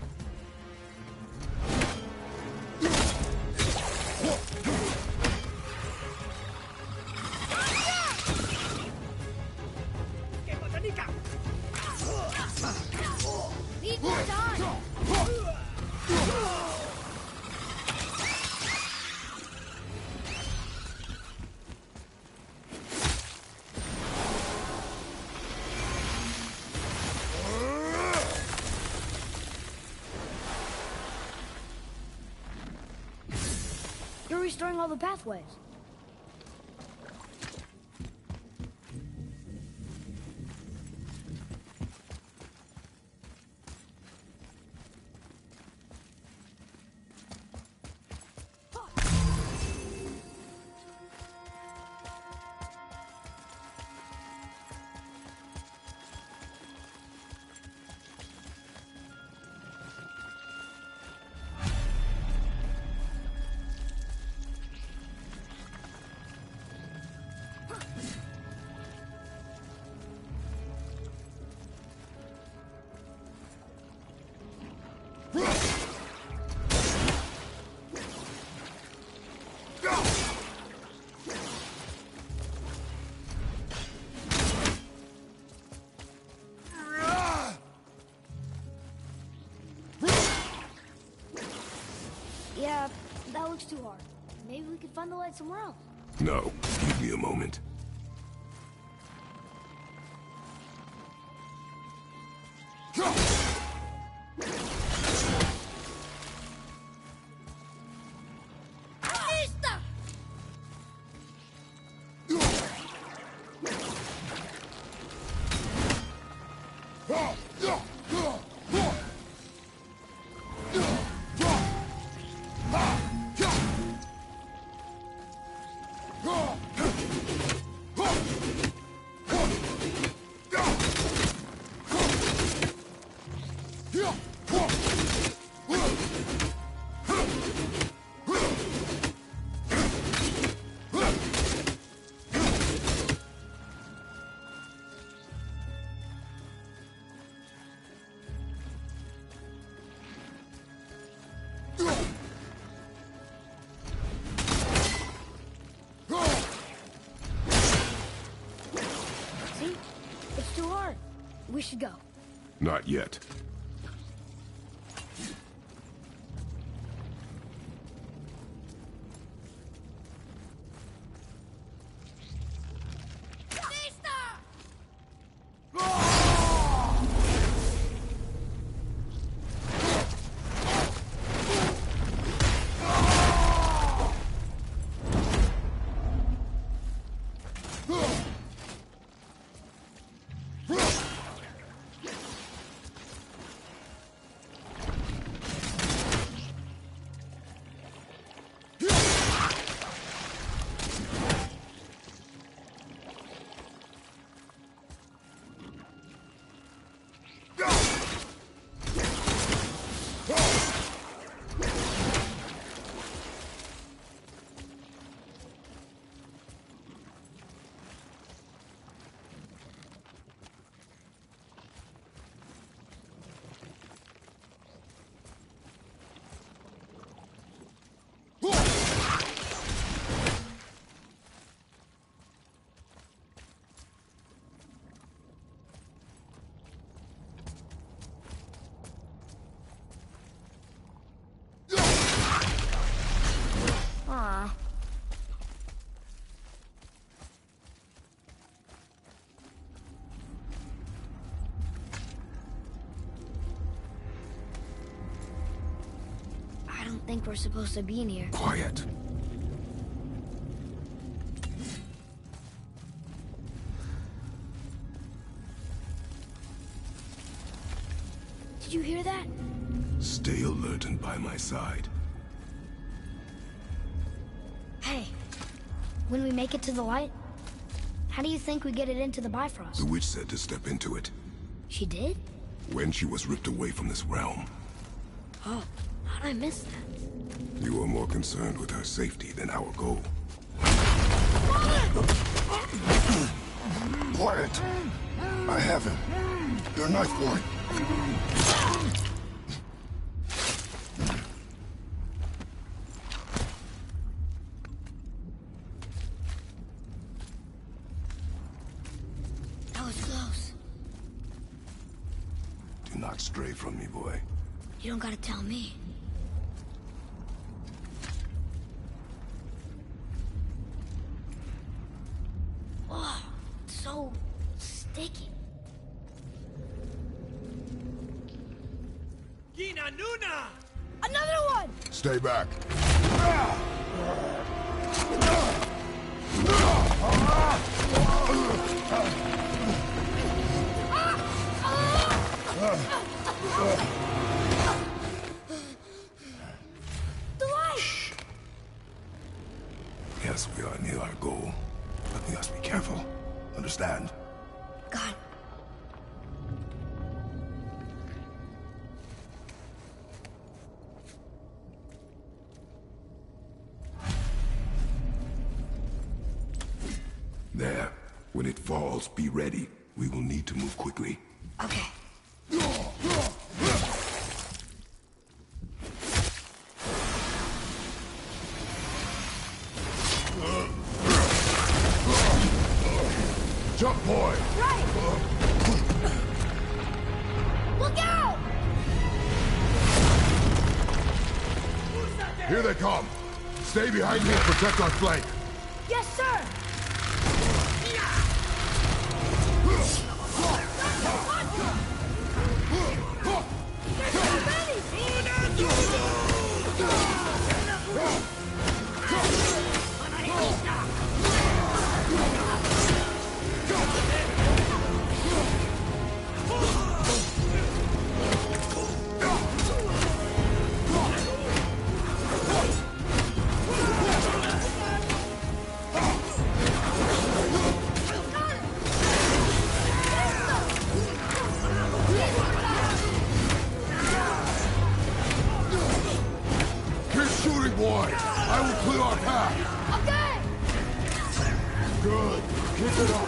Need more time! You're restoring all the pathways. looks too hard. Maybe we could find the light somewhere else. No, give me a moment. See? It's too hard. We should go. Not yet. Aw. I don't think we're supposed to be in here. Quiet. Did you hear that? Stay alert and by my side. Hey, when we make it to the light, how do you think we get it into the The Bifrost? witch said to step into it She did? when she was ripped away from this realm. Oh, how'd I miss that? You are more concerned with her safety than our goal. Quiet. I have him. Your knife boy. That was close. Do not stray from me, boy. You don't gotta tell me. Oh, it's so sticky. Gina Nuna! Another one! Stay back. The light! Yes, we are near our goal, but we must be careful. Understand? God. There. When it falls, be ready. We will need to move quickly. Okay. Jump, boy! Right! Look out! Here they come! Stay behind me and protect our flank. Yes, sir! Boys, I will clear our path. Okay! Good. Keep it up.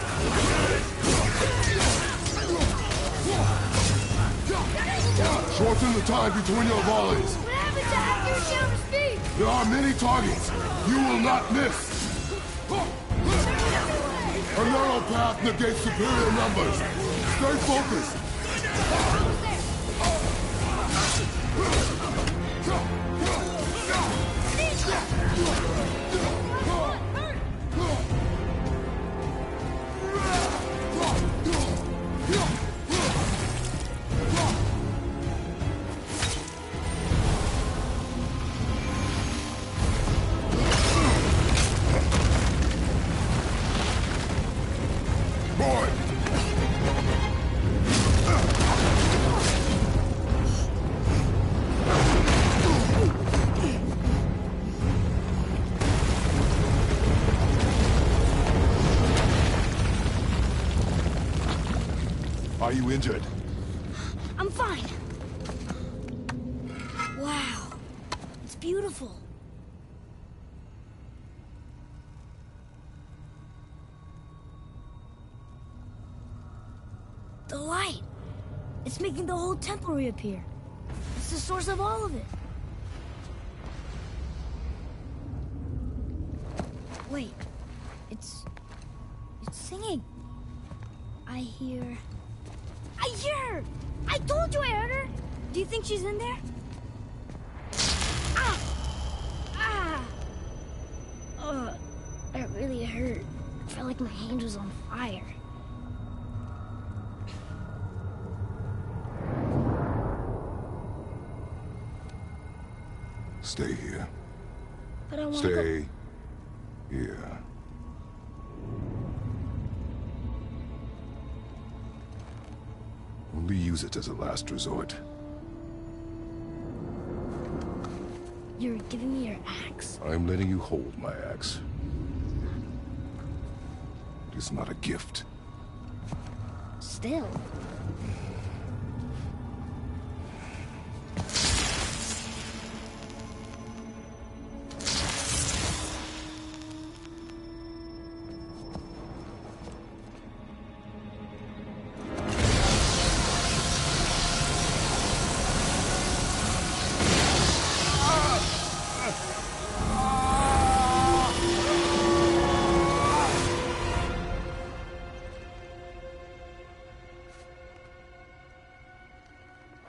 Shorten the time between your volleys. What happens to accuracy over speed? There are many targets. You will not miss. A narrow path negates superior numbers. Stay focused. Almost there. Are you injured? I'm fine. Wow. It's beautiful. The light. It's making the whole temple reappear. It's the source of all of it. Wait. It's singing. I hear her! I told you I heard her! Do you think she's in there? Ah! Ah! That really hurt. I felt like my hand was on fire. Stay here. But I want to Stay here. Only use it as a last resort. You're giving me your axe? I'm letting you hold my axe. It is not a gift. Still.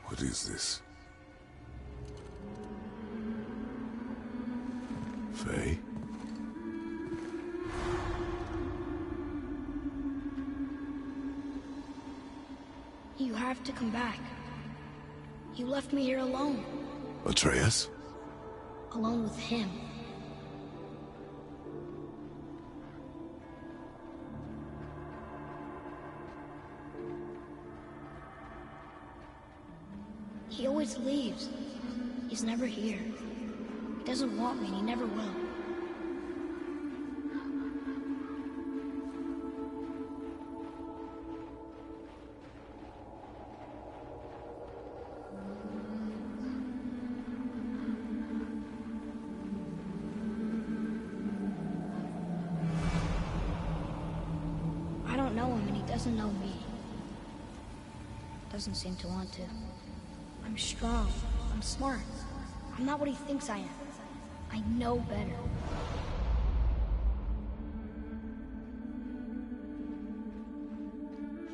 What is this? Faye? You have to come back. You left me here alone. Atreus? Alone with him. He always leaves. He's never here. He doesn't want me, and he never will. I don't know him, and he doesn't know me. Doesn't seem to want to. I'm strong. I'm smart. I'm not what he thinks I am. I know better.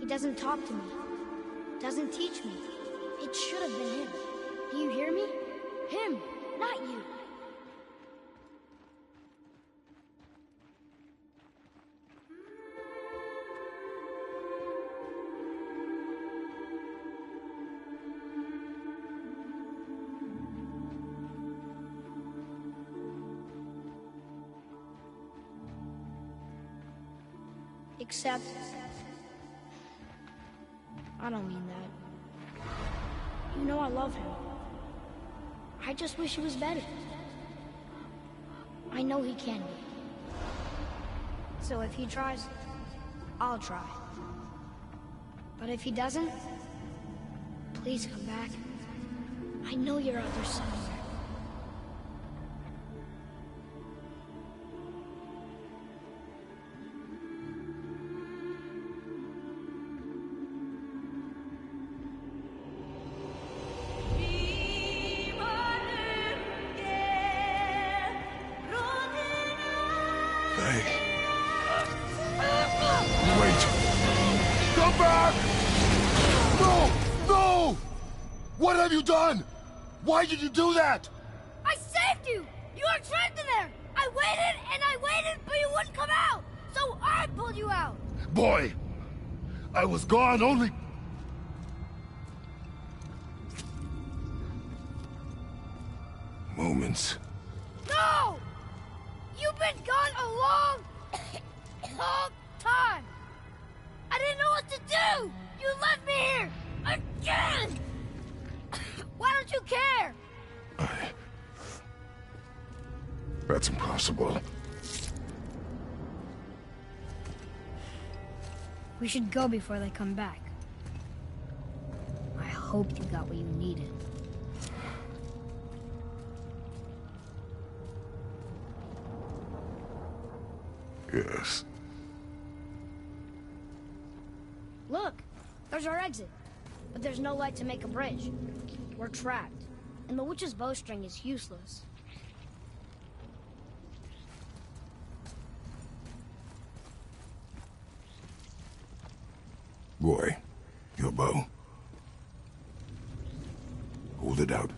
He doesn't talk to me. Doesn't teach me. It should have been him. Do you hear me? Him, not you. Except... I don't mean that. You know I love him. I just wish he was better. I know he can be. So if he tries, I'll try. But if he doesn't, please come back. I know you're out there somewhere. Wait! Come back! No! No! What have you done? Why did you do that? I saved you! You were trapped in there! I waited and I waited, but you wouldn't come out! So I pulled you out! Boy! I was gone only... moments. No! You've been gone a long, long time! I didn't know what to do! You left me here! Again! Why don't you care? That's impossible. We should go before they come back. I hope you got what you needed. Yes. Look, there's our exit. But there's no light to make a bridge. We're trapped, and the witch's bowstring is useless. Boy, your bow. Hold it out.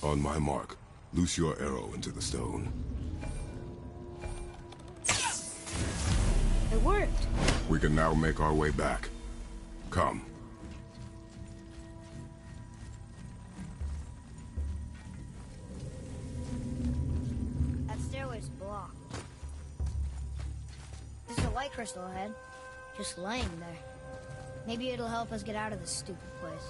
On my mark, loose your arrow into the stone. It worked. We can now make our way back. Come. That stairway's blocked. There's a light crystal ahead, just laying there. Maybe it'll help us get out of this stupid place.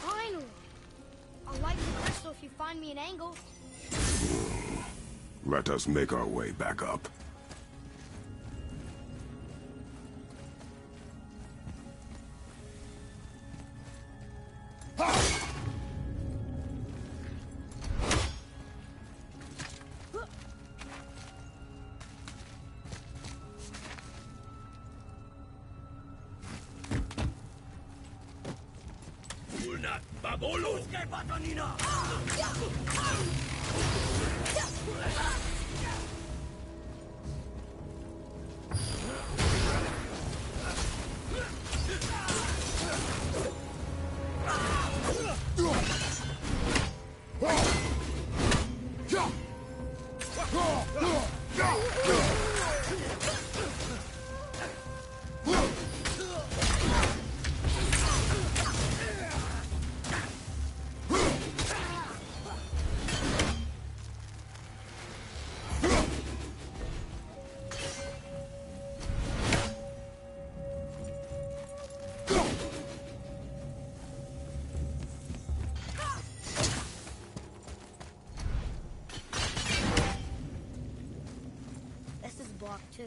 Finally! I'll light the crystal if you find me an angle. Let us make our way back up. This is block 2.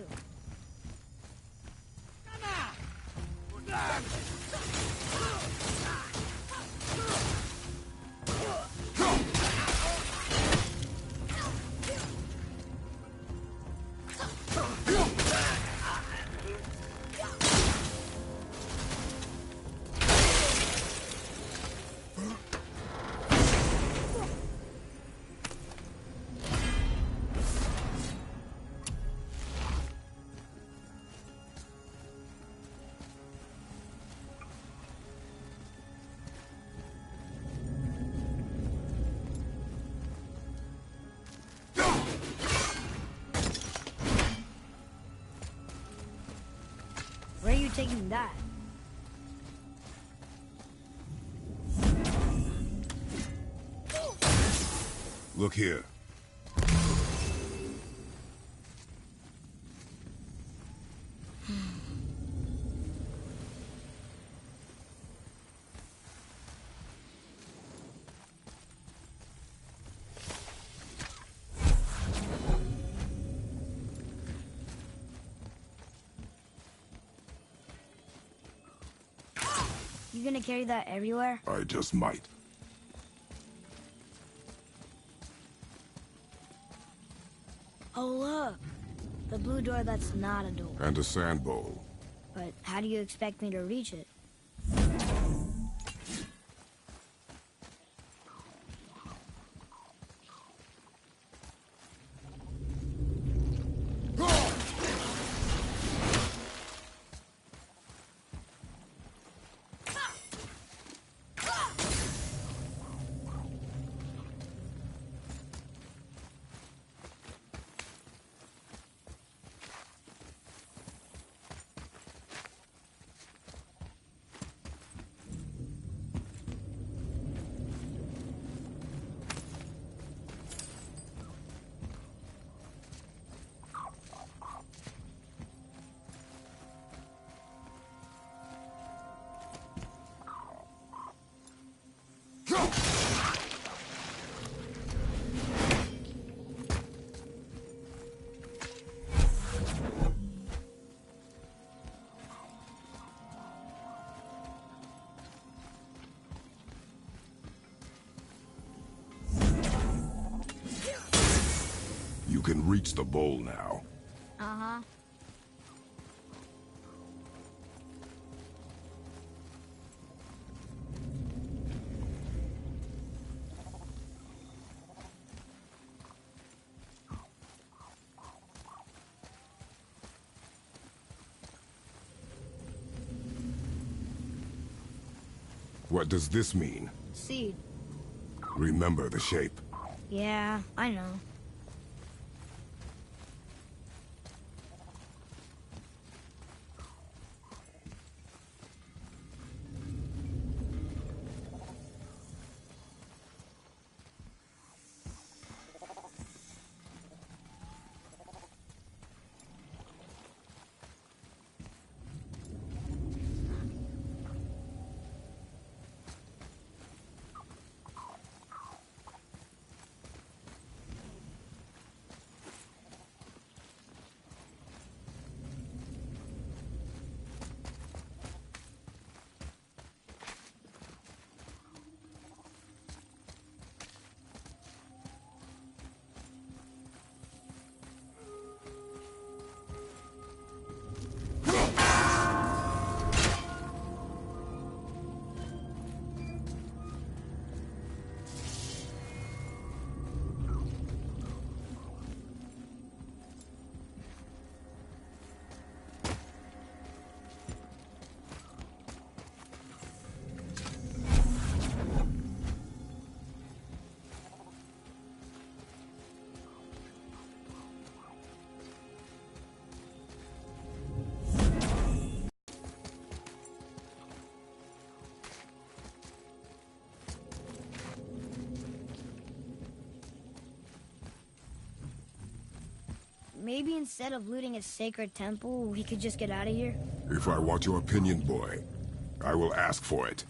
Where are you taking that? Look here. You gonna carry that everywhere? I just might. Oh, look. The blue door that's not a door. And a sand bowl. But how do you expect me to reach it? You can reach the bowl now. Uh-huh. What does this mean? Seed. Remember the shape. Yeah, I know. maybe instead of looting a sacred temple, we could just get out of here? If I want your opinion, boy, I will ask for it.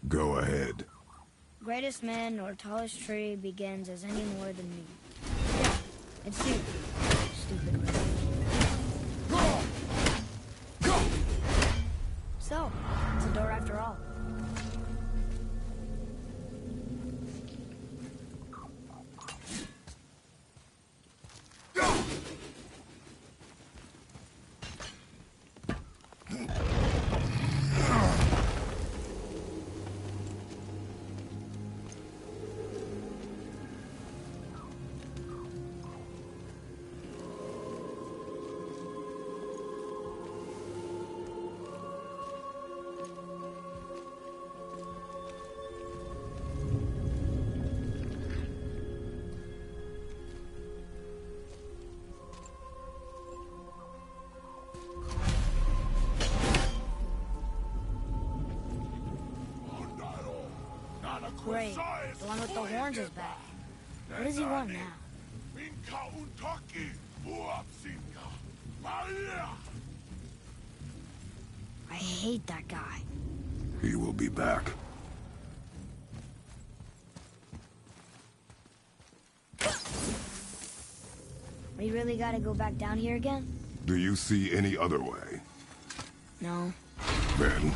Go ahead. Greatest man or tallest tree begins as any more than me. Yeah, it's you. Stupid man. So, it's a door after all. Great. The one with the horns is back. What does he want now? I hate that guy. He will be back. We really gotta go back down here again? Do you see any other way? No. Then...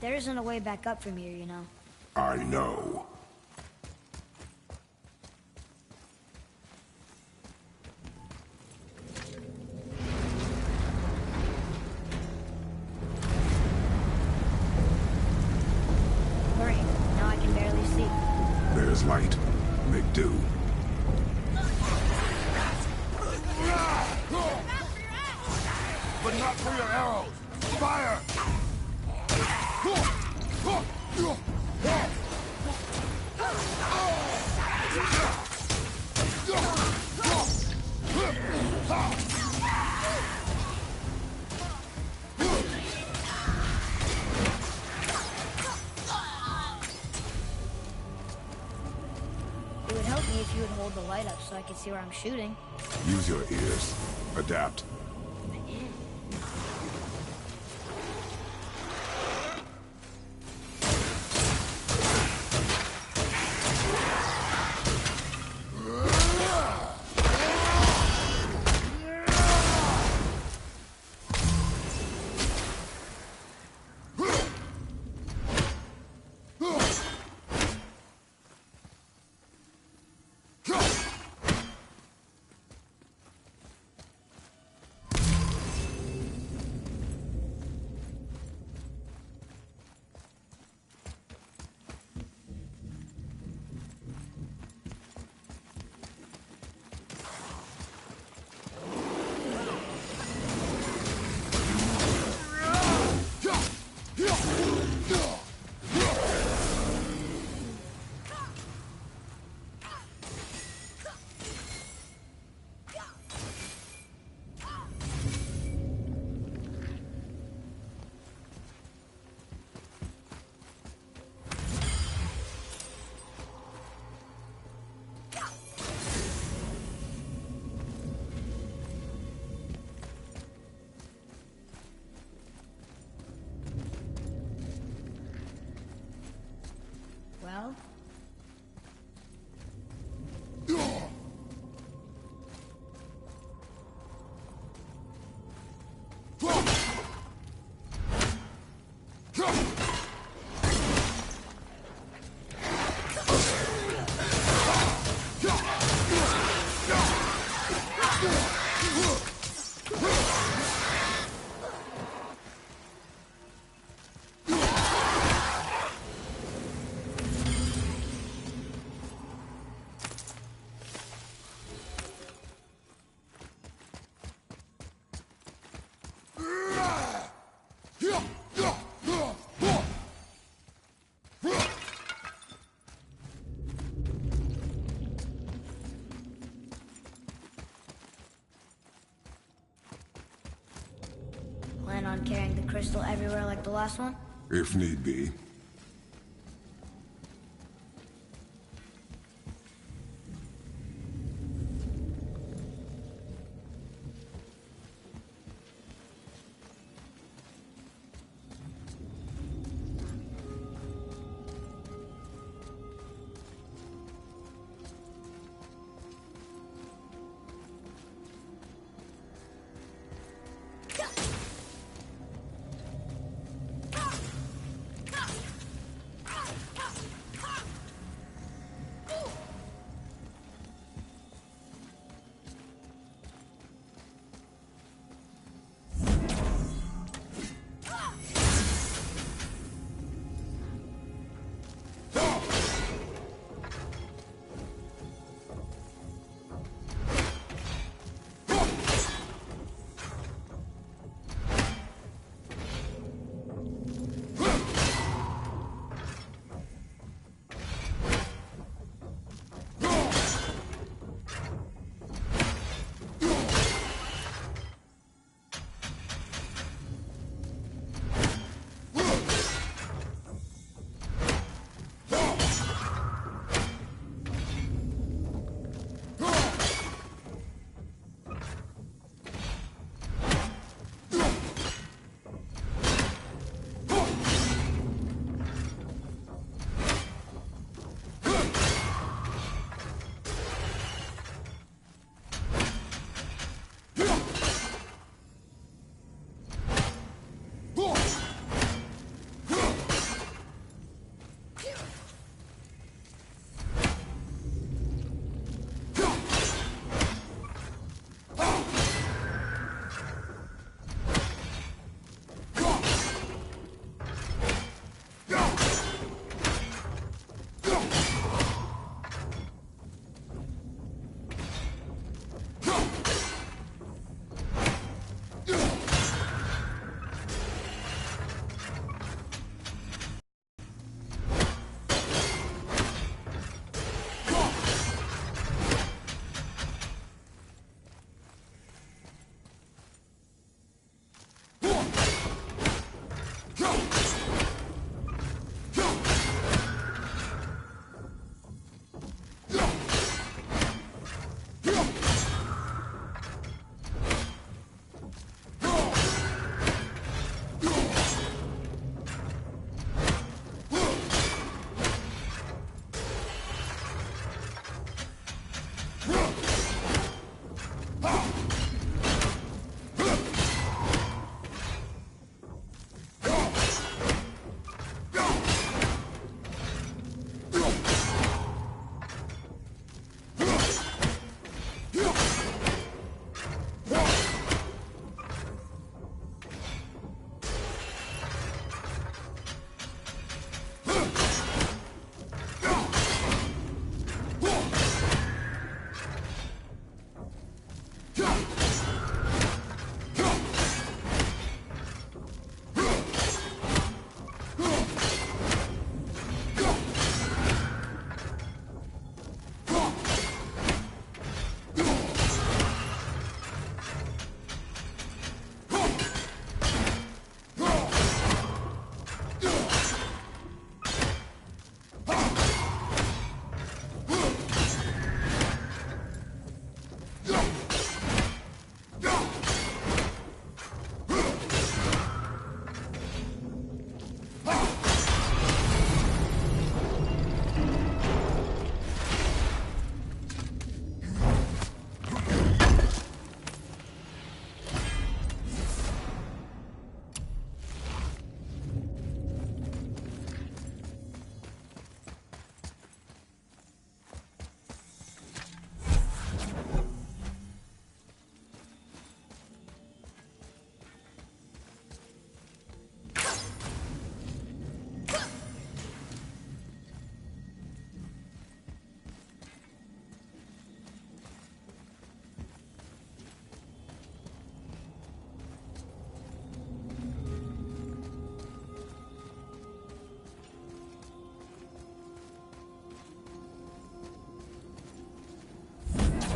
There isn't a way back up from here, you know. I know. Hurry. Now I can barely see. There's light. Make do. But not for your arrows! Fire! It would help me if you would hold the light up so I could see where I'm shooting. Use your ears. Adapt. on carrying the crystal everywhere like the last one? If need be.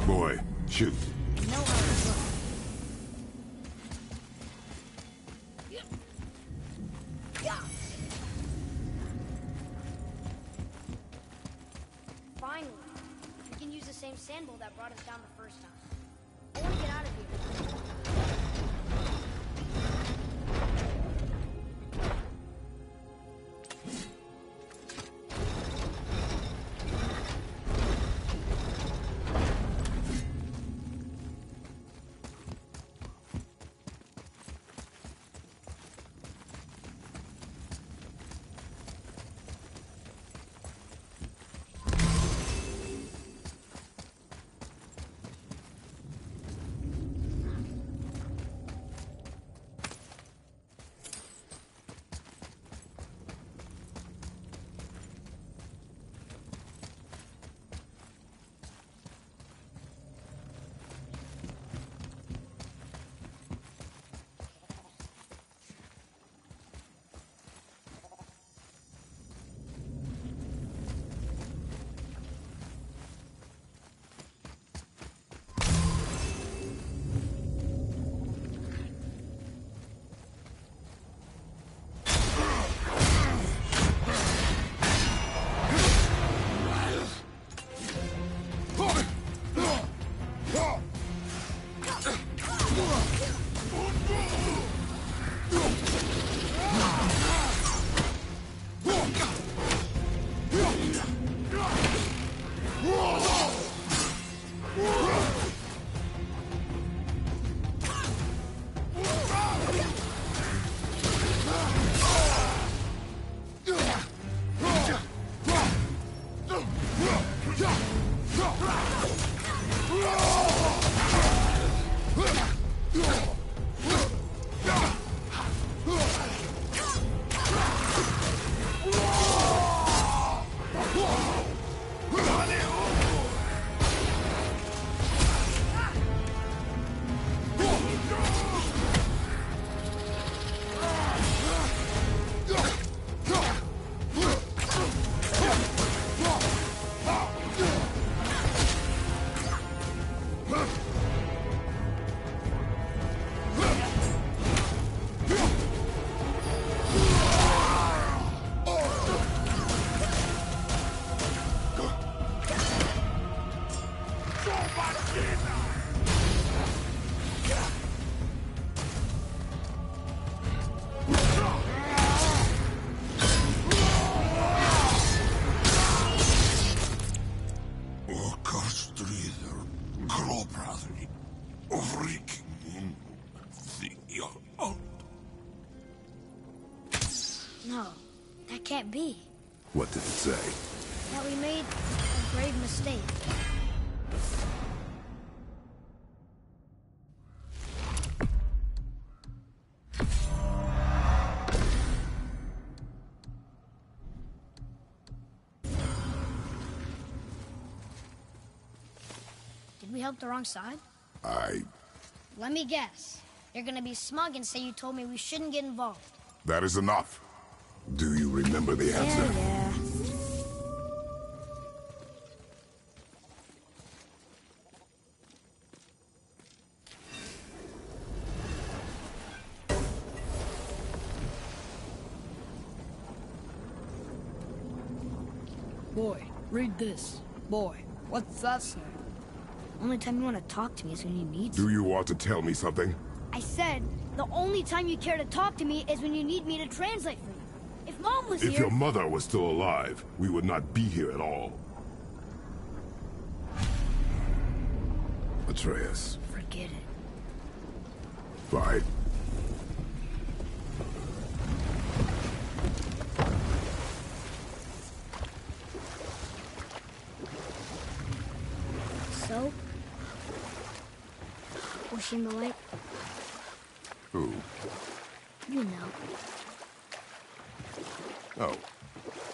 Boy, shoot. No hurry, look. same sand bowl that brought us down the first time. I want to get out of here. No, that can't be. What did it say? That we made a grave mistake. Did we help the wrong side? Let me guess. You're gonna be smug and say you told me we shouldn't get involved. That is enough. Do you remember the answer? Yeah. Boy, read this. Boy, what's that say? Only time you want to talk to me is when you need to. Do you want to tell me something? I said, the only time you care to talk to me is when you need me to translate for you. If Mom was If here... your mother was still alive, we would not be here at all. Atreus. Forget it. Fine. So? Was she in the lake? Who? You know. Oh,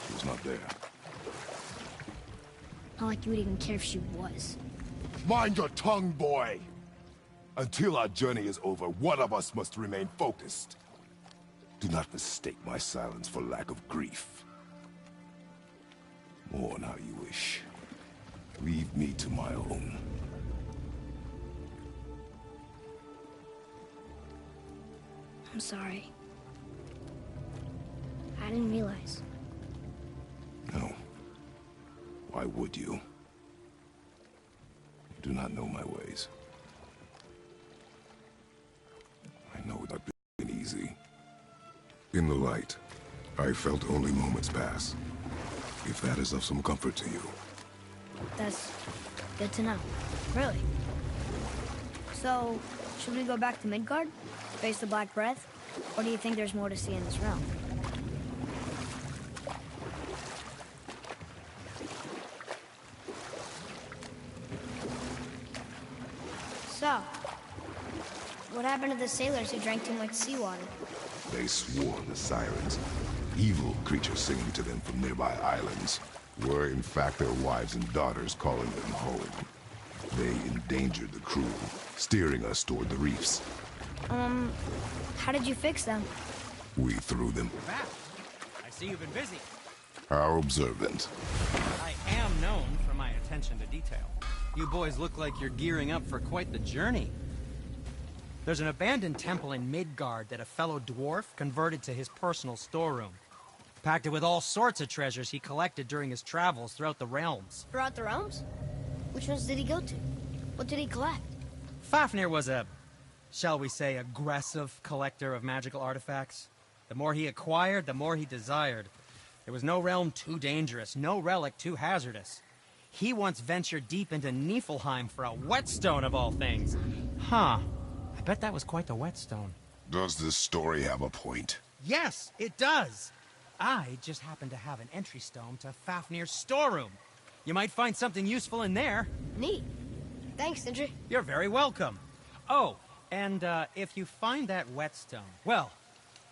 she was not there. Not like you would even care if she was. Mind your tongue, boy! Until our journey is over, one of us must remain focused. Do not mistake my silence for lack of grief. Mourn how you wish. Leave me to my own. I'm sorry. I didn't realize. No. Why would you? do not know my ways. I know it has not been easy. In the light, I felt only moments pass. If that is of some comfort to you. That's good to know. Really. So, should we go back to Midgard? Face the Black Breath? Or do you think there's more to see in this realm? So, what happened to the sailors who drank too much seawater? They swore the sirens, evil creatures singing to them from nearby islands, were in fact their wives and daughters calling them home. They endangered the crew, steering us toward the reefs. How did you fix them? We threw them. Back. I see you've been busy. How observant. I am known for my attention to detail. You boys look like you're gearing up for quite the journey. There's an abandoned temple in Midgard that a fellow dwarf converted to his personal storeroom. Packed it with all sorts of treasures he collected during his travels throughout the realms. Throughout the realms? Which ones did he go to? What did he collect? Fafnir was a, shall we say, aggressive collector of magical artifacts. The more he acquired, the more he desired. There was no realm too dangerous, no relic too hazardous. He once ventured deep into Niflheim for a whetstone of all things. Huh. I bet that was quite the whetstone. Does this story have a point? Yes, it does. I just happen to have an entry stone to Fafnir's storeroom. You might find something useful in there. Neat. Thanks, Sindri. You're very welcome. Oh, and if you find that whetstone, well,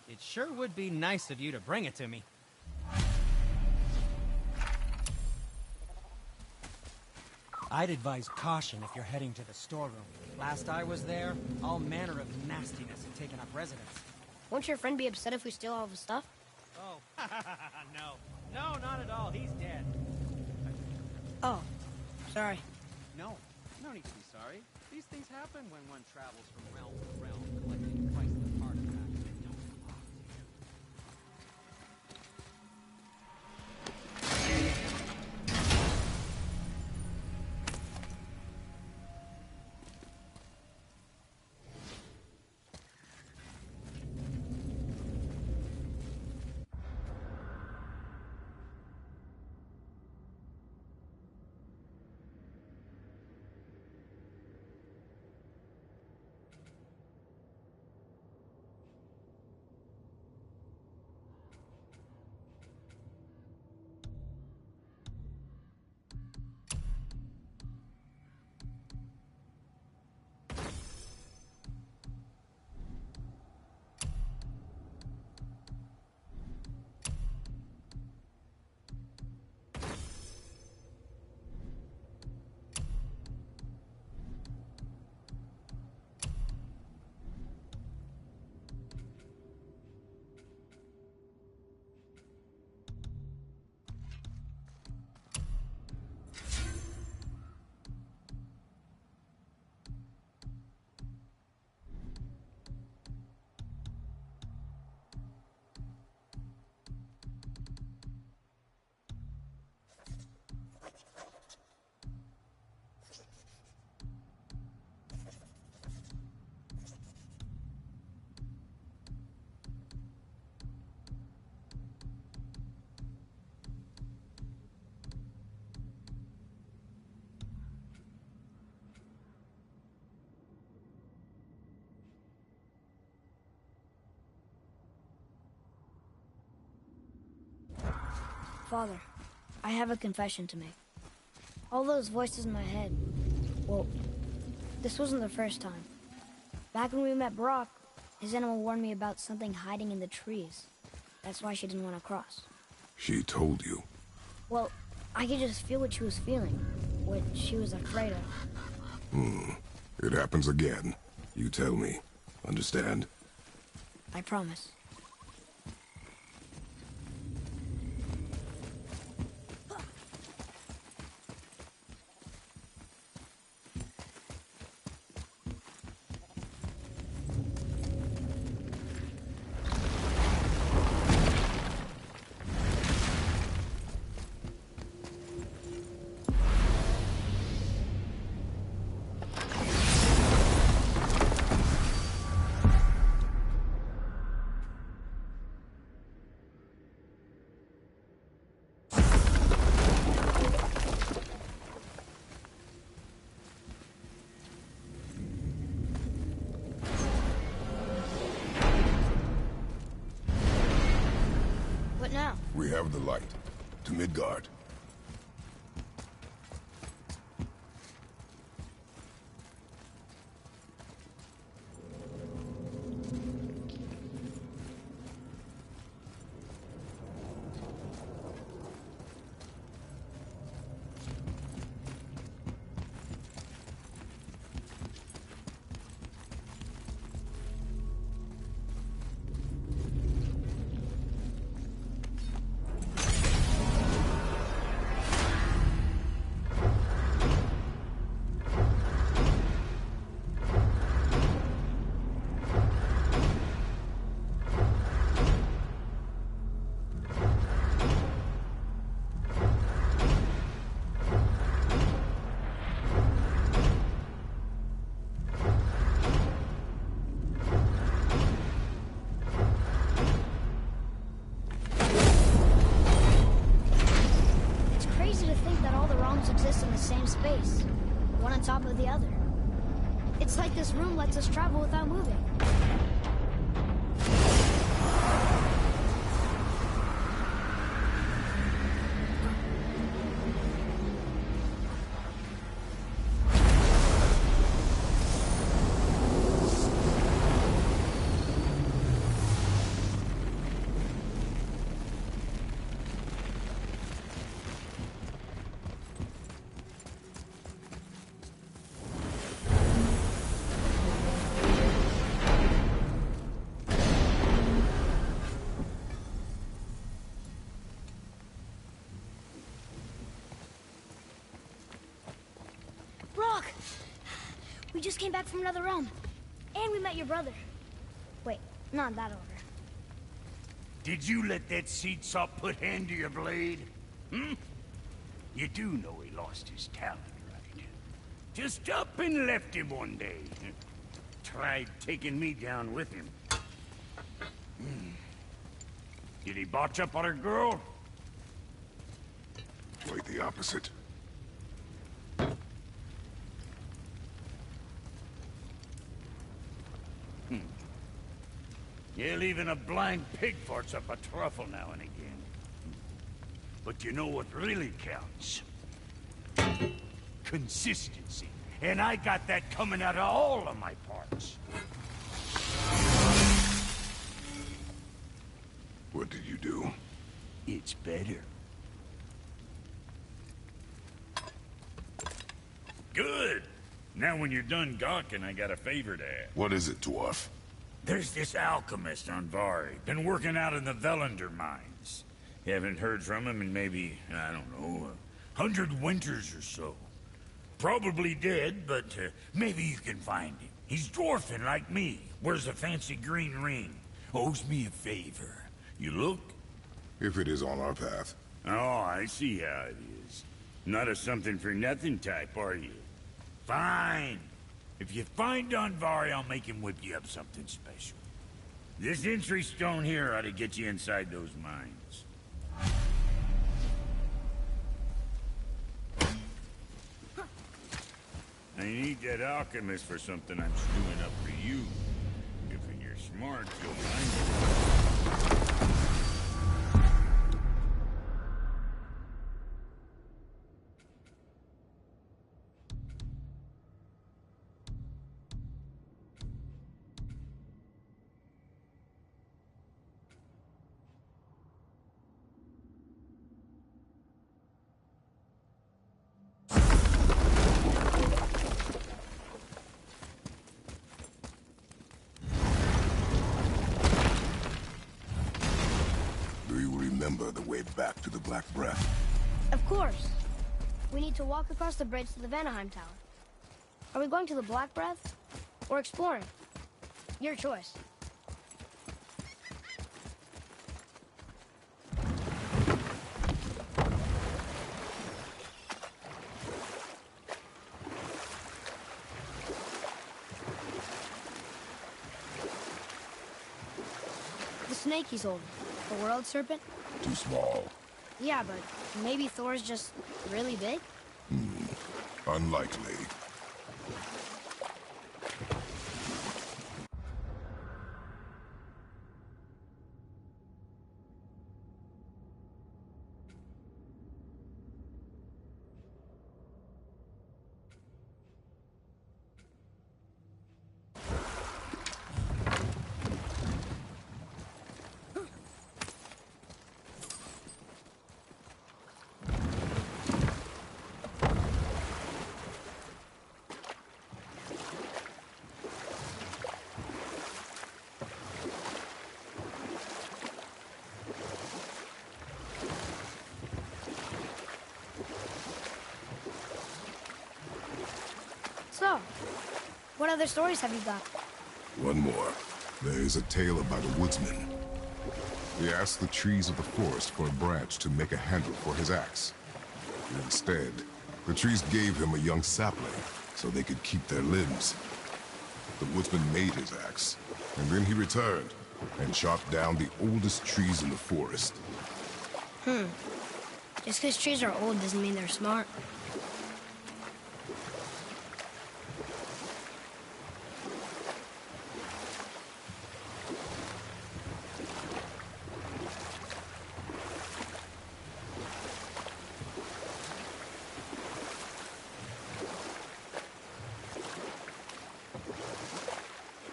it sure would be nice of you to bring it to me. I'd advise caution if you're heading to the storeroom. Last I was there, all manner of nastiness had taken up residence. Won't your friend be upset if we steal all of his stuff? Oh, no. No, not at all. He's dead. Oh, sorry. No, no need to be sorry. These things happen when one travels from realm to realm, collecting priceless artifacts that don't belong Father, I have a confession to make. All those voices in my head, well, this wasn't the first time. Back when we met Brok, his animal warned me about something hiding in the trees. That's why she didn't want to cross. She told you. Well, I could just feel what she was feeling, what she was afraid of. It happens again. You tell me. Understand? I promise. What now? We have the light. To Midgard. Exist in the same space, one on top of the other. It's like this room lets us travel without moving. Brok! We just came back from another realm. And we met your brother. Wait, not that order. Did you let that seed sop put hand to your blade? Hmm? You do know he lost his talent, right? Just up and left him one day. Tried taking me down with him. Did he botch up on a girl? Quite the opposite. Yeah, even a blind pig farts up a truffle now and again. But you know what really counts? Consistency. And I got that coming out of all of my parts. What did you do? It's better. Good! Now when you're done gawking, I got a favor to ask. What is it, dwarf? There's this alchemist on Vari. Been working out in the Velander mines. Haven't heard from him in maybe, I don't know, 100 winters or so. Probably dead, but maybe you can find him. He's dwarfing like me. Wears a fancy green ring. Owes me a favor. You look? If it is on our path. Oh, I see how it is. Not a something-for-nothing type, are you? Fine. If you find Vari, I'll make him whip you up something special. This entry stone here ought to get you inside those mines. I need that alchemist for something I'm stewing up for you. If you're smart, you'll find it. Remember the way back to the Black Breath? Of course. We need to walk across the bridge to the Vanaheim Tower. Are we going to the Black Breath? Or exploring? Your choice. The snake he's holding. The world serpent? Too small. Yeah, but maybe Thor's just really big? Unlikely. What other stories have you got? One more. There is a tale about a woodsman. He asked the trees of the forest for a branch to make a handle for his axe. Instead, the trees gave him a young sapling so they could keep their limbs. The woodsman made his axe, and then he returned and chopped down the oldest trees in the forest. Just because trees are old doesn't mean they're smart.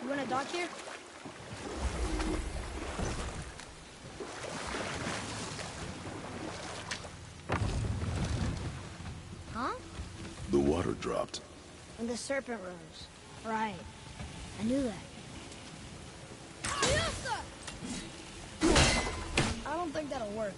You want to dock here? Huh? The water dropped. When the serpent rose. Right. I knew that. I don't think that'll work.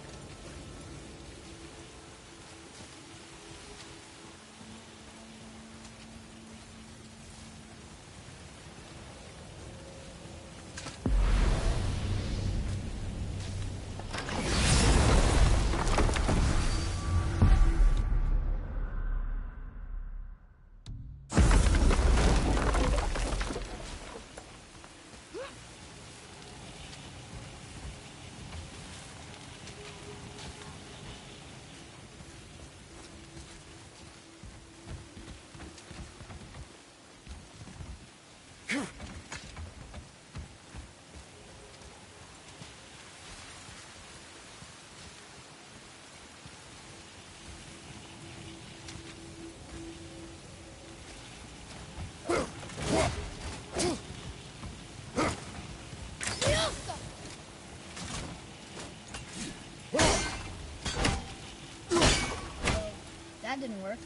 That didn't work.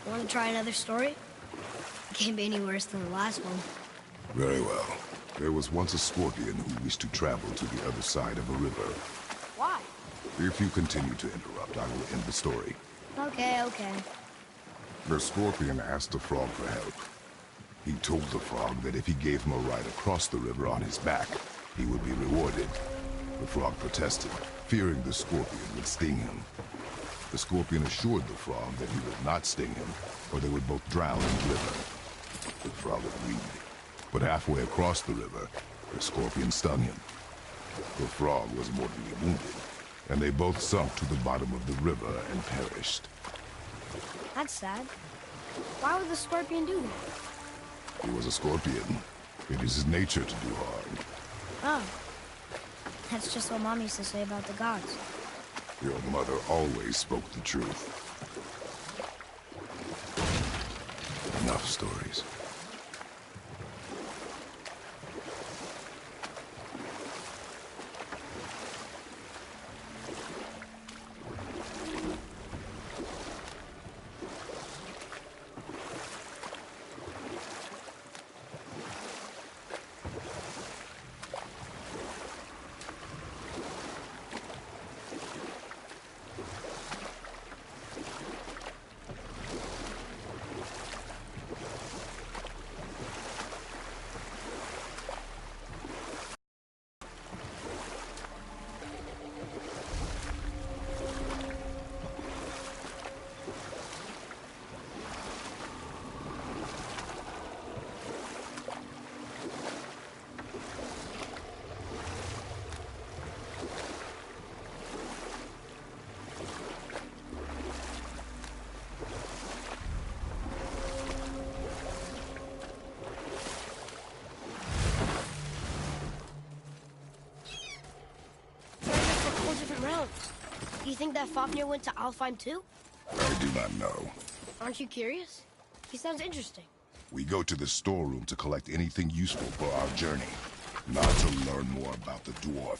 Want to try another story? It can't be any worse than the last one. Very well. There was once a scorpion who wished to travel to the other side of a river. Why? If you continue to interrupt, I will end the story. Okay, okay. The scorpion asked the frog for help. He told the frog that if he gave him a ride across the river on his back, he would be rewarded. The frog protested, fearing the scorpion would sting him. The scorpion assured the frog that he would not sting him, or they would both drown in the river. The frog agreed. But halfway across the river, the scorpion stung him. The frog was mortally wounded, and they both sunk to the bottom of the river and perished. That's sad. Why would the scorpion do that? He was a scorpion. It is his nature to do harm. Oh. That's just what Mom used to say about the gods. Your mother always spoke the truth. Enough stories. stones. Do you think that Fafnir went to Alfheim too? I do not know. Aren't you curious? He sounds interesting. We go to the storeroom to collect anything useful for our journey, not to learn more about the dwarf.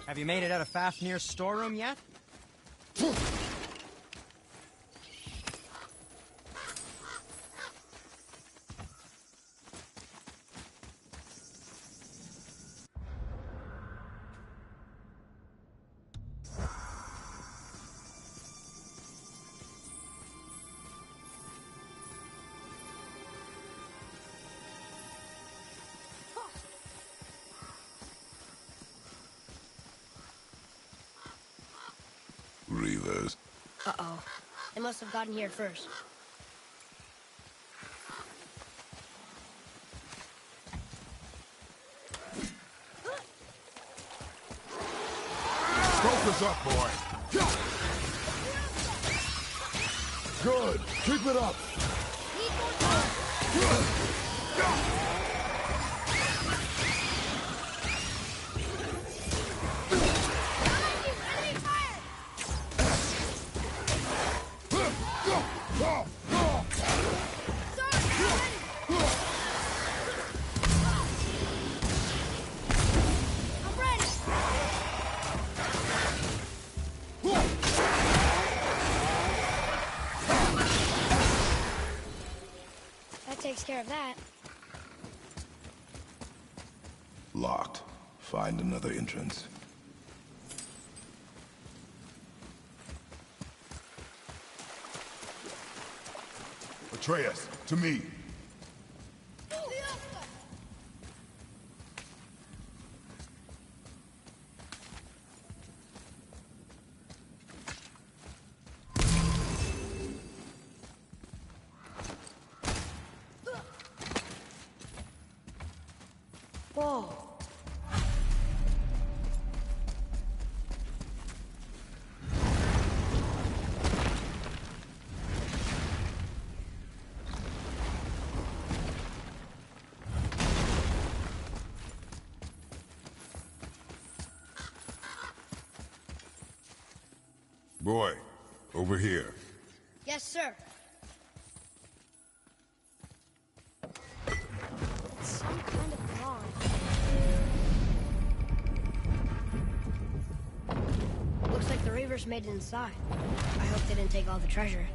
Have you made it out of Fafnir's storeroom yet? Reavers. Uh-oh. They must have gotten here first. Focus up, boy. Good. Keep it up. Takes care of that. Locked. Find another entrance. Atreus, to me. Whoa. Boy, over here. Yes, sir. It's some kind of bronze. Looks like the Reavers made it inside. I hope they didn't take all the treasure.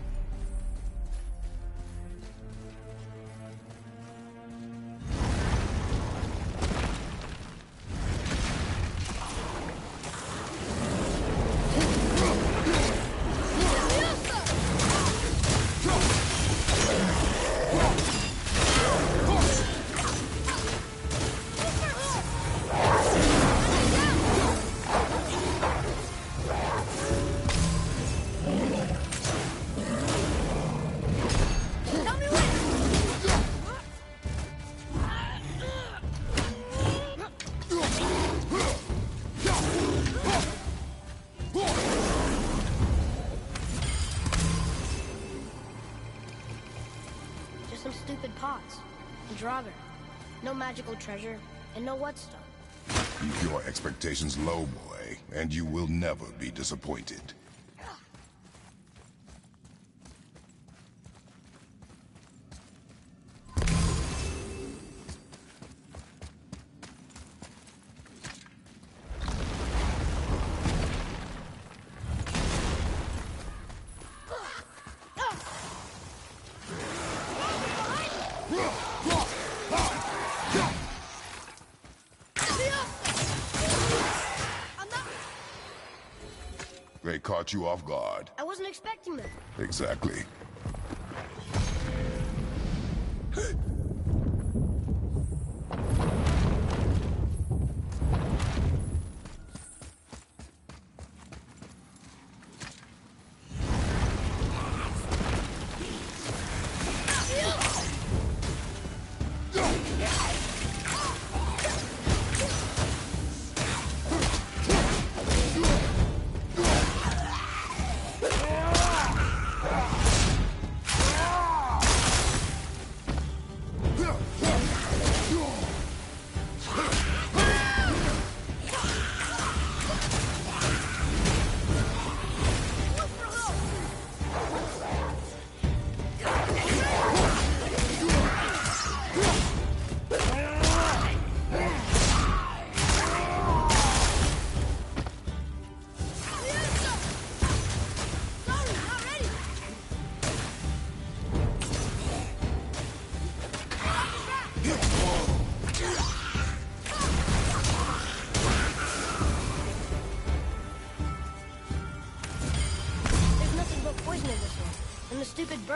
Some stupid pots. And Draugr. No magical treasure, and no whetstone. Keep your expectations low, boy, and you will never be disappointed. They caught you off guard. I wasn't expecting that. Exactly.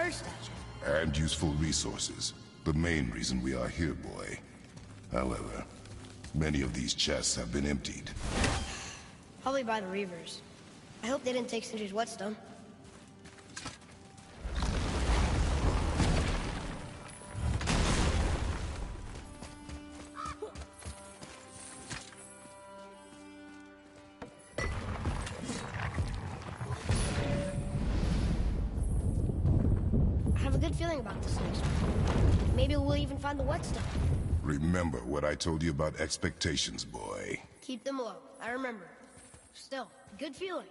bird statue. And useful resources. The main reason we are here, boy. However, many of these chests have been emptied. Probably by the Reavers. I hope they didn't take Singer's whetstone. I have a good feeling about this next one. Maybe we'll even find the whetstone. Remember what I told you about expectations, boy. Keep them low. I remember. Still, good feeling.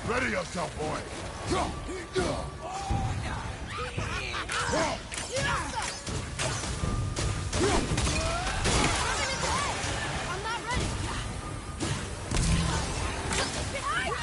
Ready yourself, boy. I'm not ready. Behind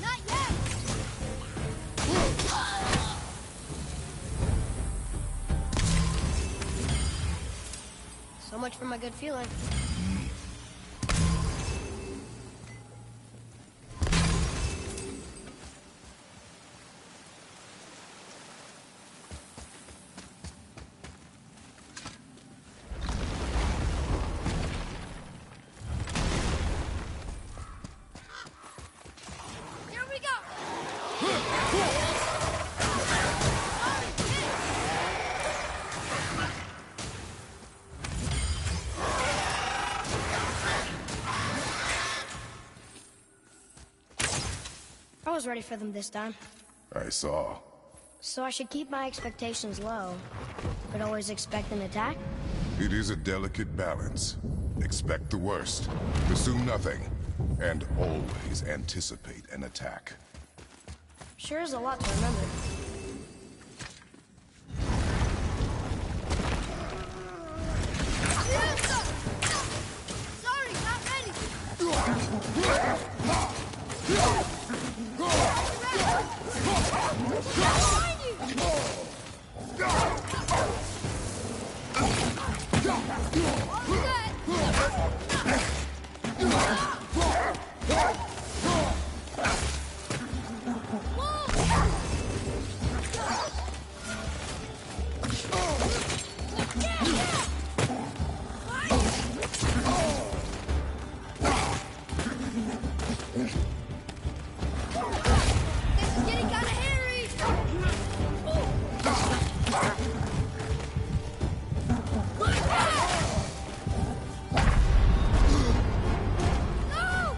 Not yet. So much for my good feeling. Here we go. I was ready for them this time. I saw. So I should keep my expectations low, but always expect an attack? It is a delicate balance. Expect the worst, assume nothing, and always anticipate an attack. Sure is a lot to remember. Sorry, not ready. Behind you. All set. This is getting kinda hairy. No!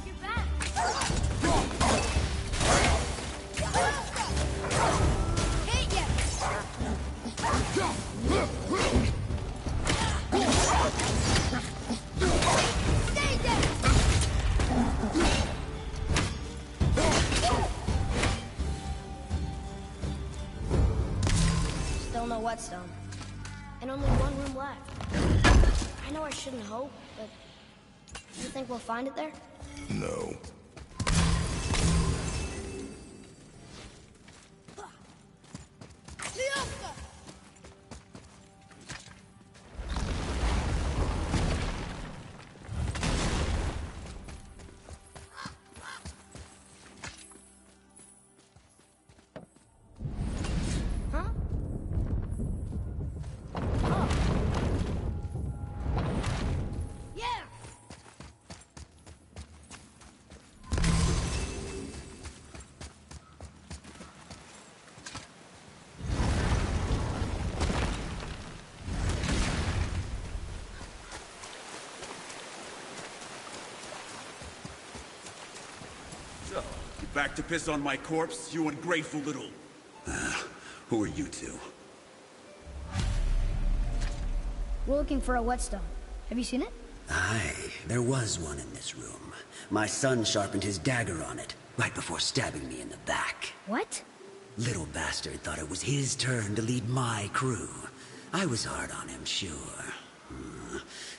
You're back. Hit ya. Stay dead. Still no whetstone. And only one room left. I know I shouldn't hope, but you think we'll find it there? No. Liosa. Huh? Oh. Yeah. Back to piss on my corpse, you ungrateful little... who are you two? We're looking for a whetstone. Have you seen it? Aye, there was one in this room. My son sharpened his dagger on it, right before stabbing me in the back. What? Little bastard thought it was his turn to lead my crew. I was hard on him, sure.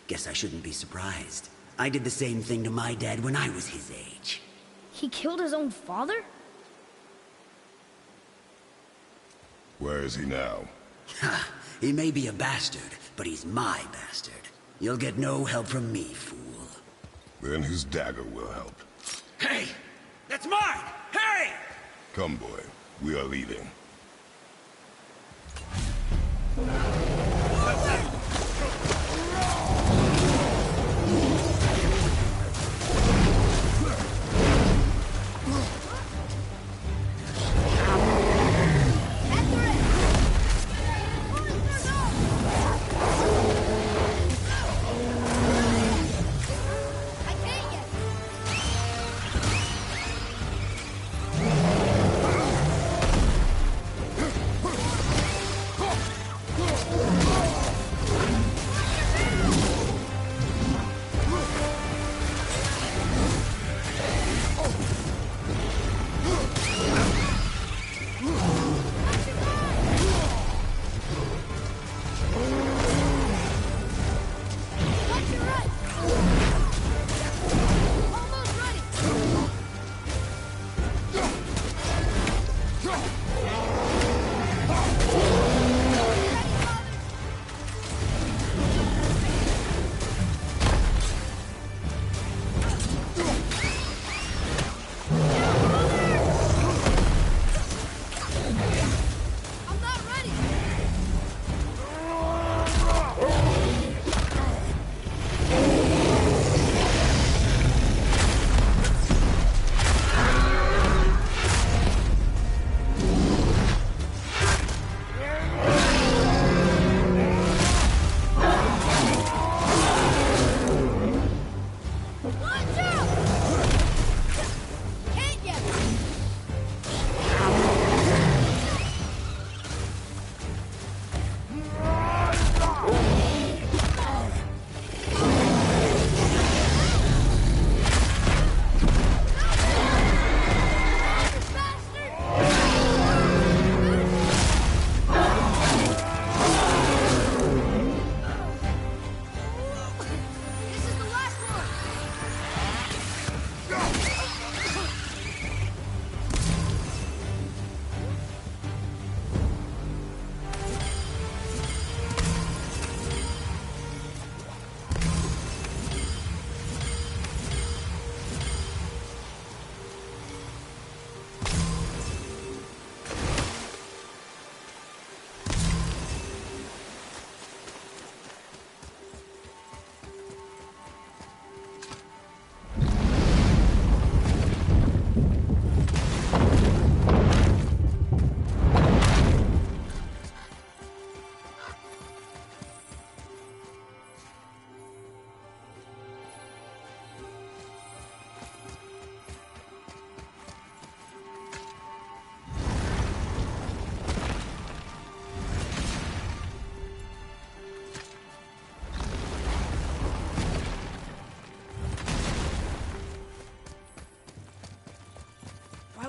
Guess I shouldn't be surprised. I did the same thing to my dad when I was his age. He killed his own father? Where is he now? Ha! He may be a bastard, but he's my bastard. You'll get no help from me, fool. Then his dagger will help. Hey! That's mine! Hey! Come, boy. We are leaving.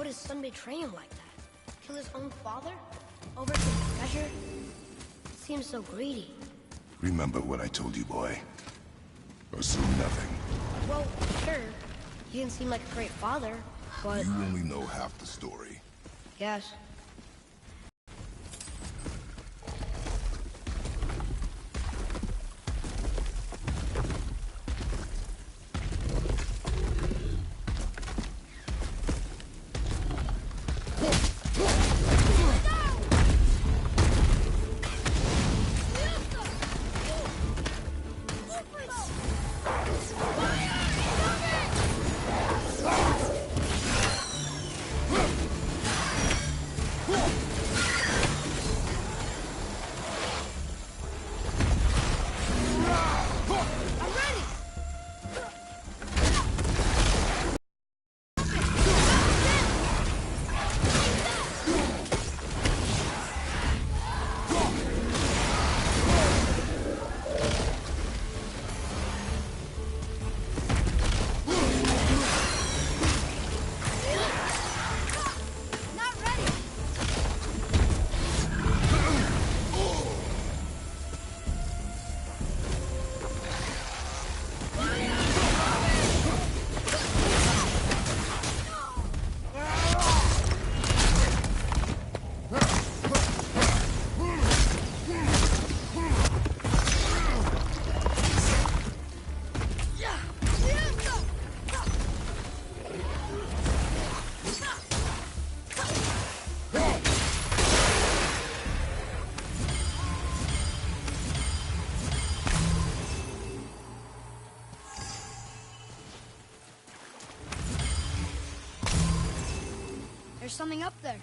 His son betray him like that? Kill his own father? Over some treasure? Seems so greedy. Remember what I told you, boy. Assume nothing. Well, sure. He didn't seem like a great father, but... You only know half the story. Yes. there's something up there.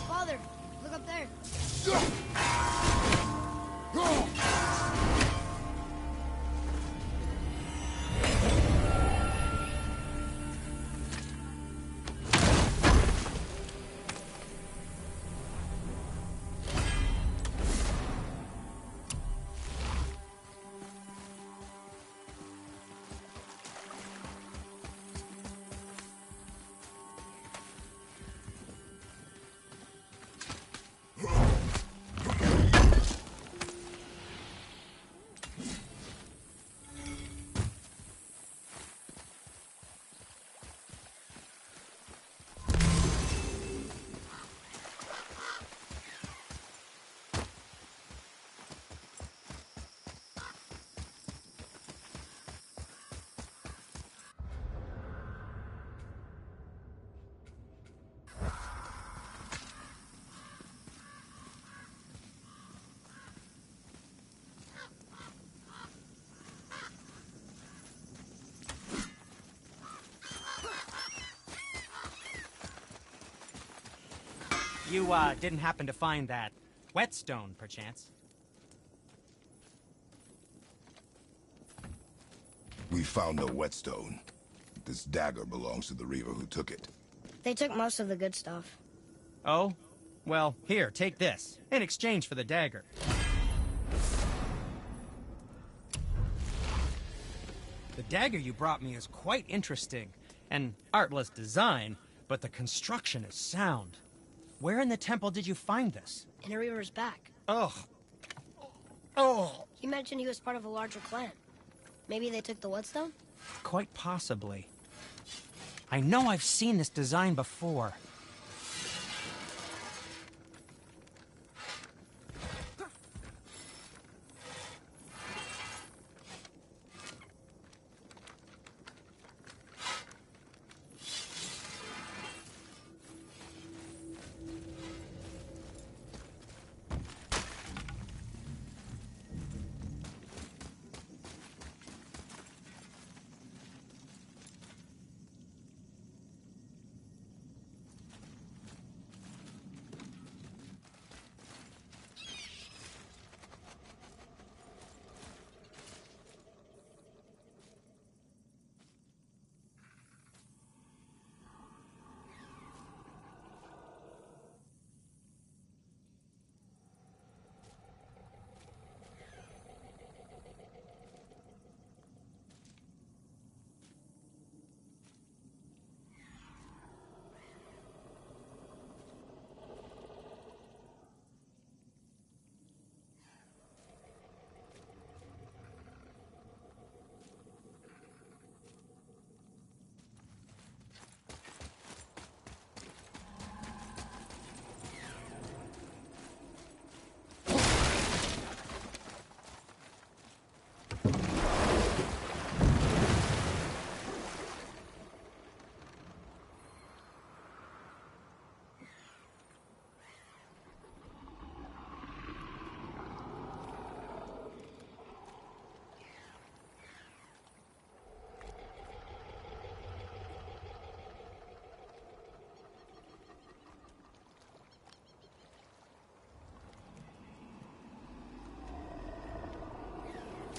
Father, look up there. You, didn't happen to find that whetstone, perchance? We found no whetstone. This dagger belongs to the Reaver who took it. They took most of the good stuff. Oh? Well, here, take this, in exchange for the dagger. The dagger you brought me is quite interesting. An artless design, but the construction is sound. Where in the temple did you find this? In a Reaver's back. Ugh. Oh. He mentioned he was part of a larger clan. Maybe they took the whetstone? Quite possibly. I know I've seen this design before.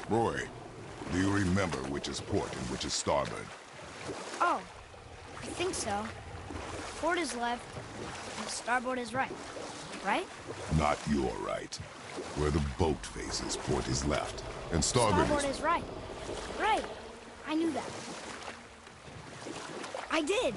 Roy, do you remember which is port and which is starboard? Oh, I think so. Port is left, and starboard is right. Right? Not your right. Where the boat faces, port is left, and starboard is right. Right. I knew that. I did.